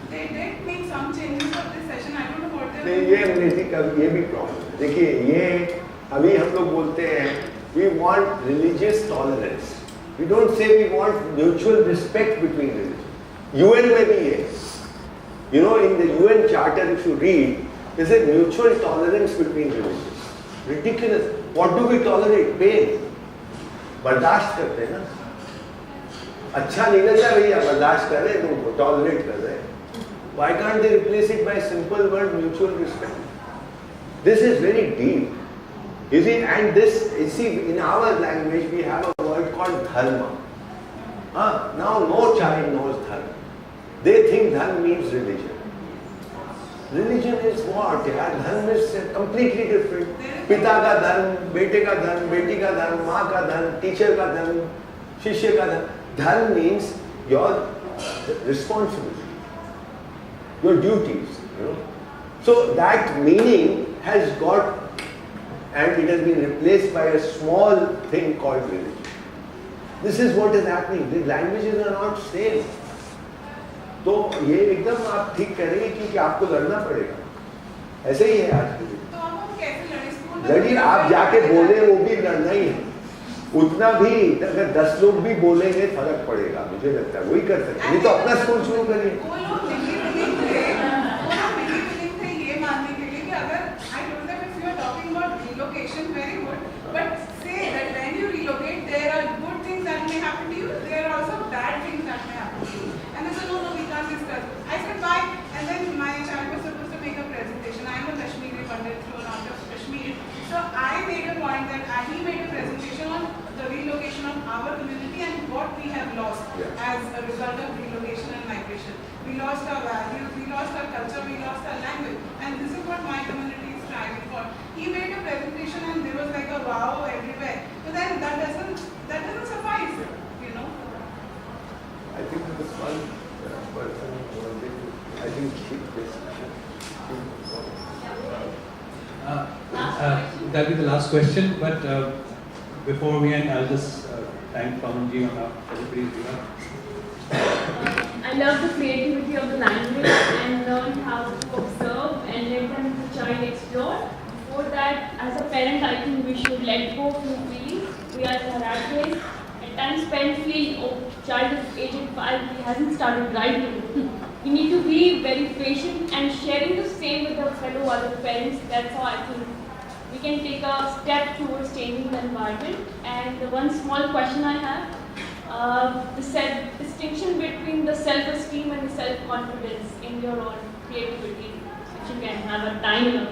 They did make some changes for this session. I don't know what they नहीं ये भी problem है. देखिए ये अभी हम लोग बोलते हैं we want religious tolerance. We don't say we want mutual respect between religions. UN में भी है. You know, in the UN Charter, if you read, there's a mutual tolerance between religions. Ridiculous. What do we tolerate? Pain. बर्दाश्त करते हैं ना. अच्छा नहीं लग रहा भैया, बर्दाश्त कर रहे हैं, तो टॉलरेट कर रहे हैं. Why can't they replace it by simple word mutual respect? This is very deep. You see, and this, you see, in our language we have a word called dharma. Now no child knows dharma. They think dharma means religion. Religion is what? Dharma is completely different. पिता का धर्म, बेटे का धर्म, बेटी का धर्म, माँ का धर्म, टीचर का धर्म, शिष्य का धर्म. Dharma means your responsibility, your duties. You know. So that meaning has got, and it has been replaced by a small thing called religion. This is what is happening. The languages are not same. तो ये एकदम आप ठीक कह रही हैं कि आपको लड़ना पड़ेगा. ऐसे ही है आज के दिन. तो हम कैसे लड़े? स्कूल लड़िए, आप जाके बोले वो भी लड़ना ही है. उतना भी अगर 10 लोग भी बोलेंगे फर्क पड़ेगा, मुझे लगता है वही कर सकते हैं. नहीं तो अपना स्कूल शुरू करिए. वो लोग विलिंग थे ये मानने के लिए कि अगर I told them if you are talking about relocation, very good, but say that when you relocate there are good things that may happen to you, there are also bad things that may happen to you. And they said, no, we can't discuss. I said, bye. And then my child was supposed to make a presentation. I am a Kashmiri Pandit thrown out of Kashmir. So I made a point that he made a presentation on the relocation of our community and what we have lost as a result of relocation and migration. We lost our values, we lost our culture, we lost our language. And this is what my community is striving for. He made a presentation and there was like a wow everywhere. But then that doesn't suffice, you know. I think there was one person who wanted to, I think this. That'll be the last question, but before we end, I'll just thank Pawanji on everybody's behalf. I love the creativity of the language and learn how to observe and let them the child explore. For that, as a parent, I think we should let go of the feelings. We are Karates. At times, parents feel, oh, child is aged 5, he hasn't started writing. We need to be very patient and sharing the same with our fellow other parents. That's how I think we can take a step towards changing the environment. And the one small question I have, the distinction between the self-esteem and the self-confidence in your own creativity, which you can have a time of.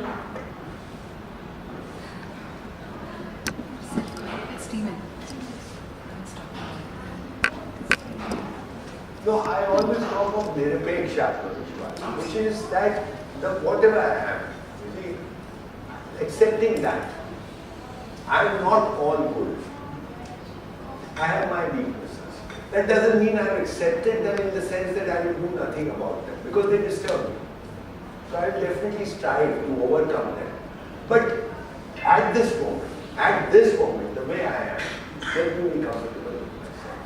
No, I always talk of Nirapeksha, which is that whatever I am, you see, accepting that I am not all good. I have my weaknesses. That doesn't mean I have accepted them in the sense that I will do nothing about them, because they disturb me. So I will definitely strive to overcome them. But at this moment, the way I am, let me be comfortable with myself.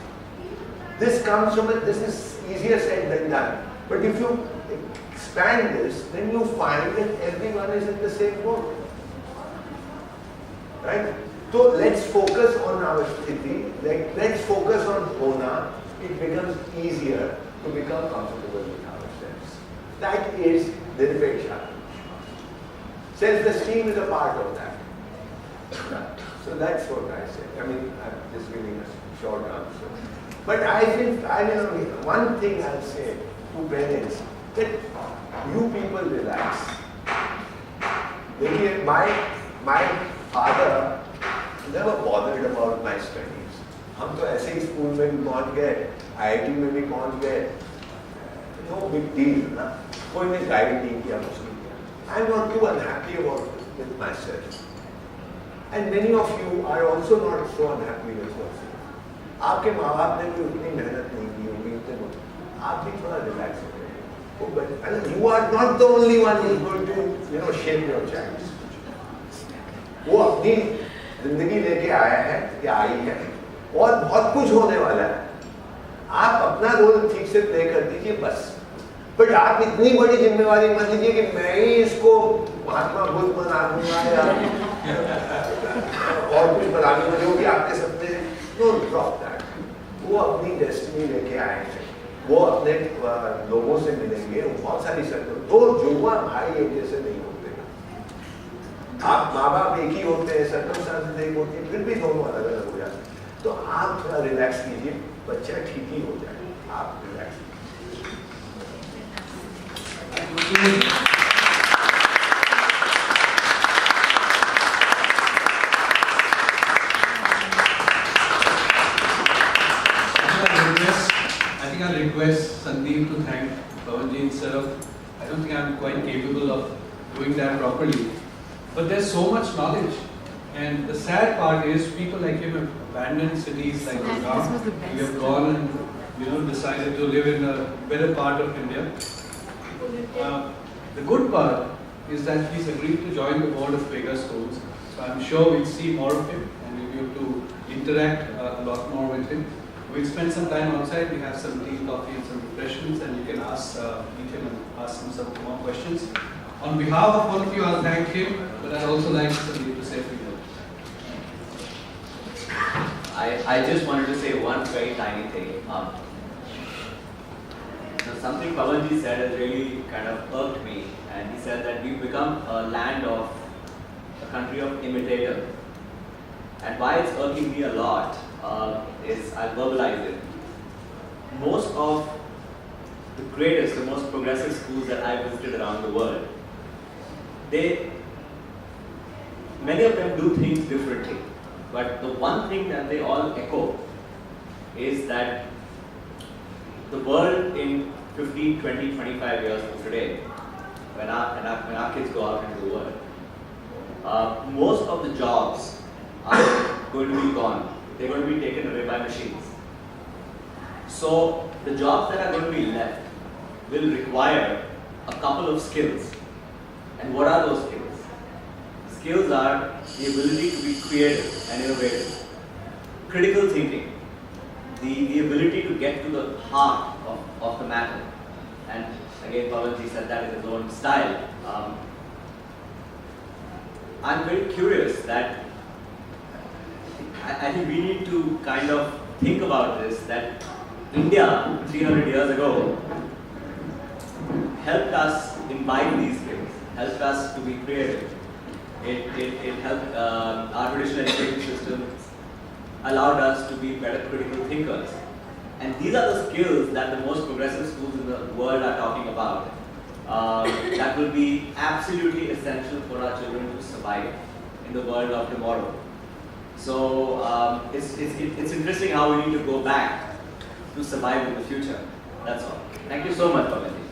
This is easier said than done. But if you expand this, then you find that everyone is in the same boat. Right? So let's focus on our sthiti, let's focus on hona. It becomes easier to become comfortable with ourselves. That is Nirapeksha. Self-esteem is a part of that. So that's what I say. I mean, I'm just giving a short answer. But I think, one thing I'll say to parents, that you people relax. Maybe my father never bothered about my studies. हम तो ऐसे ही school में भी पहुंच गए, IIT में भी पहुंच गए, no big deal ना, कोई ने गाइड नहीं किया मुझे. I'm not too unhappy with myself. And many of you are also not so unhappy with yourself. आपके माँ बाप ने भी उतनी मेहनत नहीं की होगी, आप भी थोड़ा रिलैक्स हो जाइए. You are not the only one who is going to, shape your child. वो अपनी जिंदगी लेके आया है या आई है और बहुत कुछ होने वाला है. आप अपना रोल ठीक से प्ले कर दीजिए बस. बट आप इतनी बड़ी जिम्मेवारी मत लीजिए कि मैं ही इसको महात्मा बुद्ध बना दूंगा या और कुछ बना दूंगा जो कि आपके सपने. Don't drop that. वो अपनी डेस्टिनी लेके आए हैं. वो अपने लोगों से मिलेंगे, बहुत सारी शर्तें, दो जुड़वा भाई एक जैसे नहीं होते। आप माँ बाप एक ही होते हैं, सर्कमस्टेंसेस एक होती है, फिर भी दोनों अलग अलग हो जाते हैं। तो आप थोड़ा रिलैक्स कीजिए, बच्चा ठीक ही हो जाए, आप रिलैक्स कीजिए। I'll request Sandeep to thank Pawanji instead of, I don't think I'm quite capable of doing that properly. But there's so much knowledge. And the sad part is people like him have abandoned cities like Gurgaon. We have gone and decided to live in a better part of India. The good part is that he's agreed to join the board of Vega Schools. So I'm sure we'll see more of him and we'll be able to interact a lot more with him. We'll spend some time outside. We have some tea, coffee, and some refreshments, and you can meet him and ask him some more questions. On behalf of all of you, I'll thank him, but I'd also like Sandeep to say a few words. I just wanted to say one very tiny thing. Something Pawanji said has really kind of irked me, and he said that we've become a land of, a country of imitators. And why it's irking me a lot is, I'll verbalize it. Most of the greatest, the most progressive schools that I've visited around the world, many of them do things differently. But the one thing that they all echo is that the world in 15, 20, 25 years from today, when our kids go out into the world, most of the jobs are going to be gone. They're going to be taken away by machines. So the jobs that are going to be left will require a couple of skills. And what are those skills? Skills are the ability to be creative and innovative, critical thinking, the ability to get to the heart of the matter. And again, Pawanji said that in his own style. I'm very curious that I think we need to kind of think about this, that India 300 years ago helped us imbibe these skills, helped us to be creative. It helped our traditional education systems, allowed us to be better critical thinkers. And these are the skills that the most progressive schools in the world are talking about. That will be absolutely essential for our children to survive in the world of tomorrow. So it's interesting how we need to go back to survive in the future. That's all. Thank you so much, Pawanji.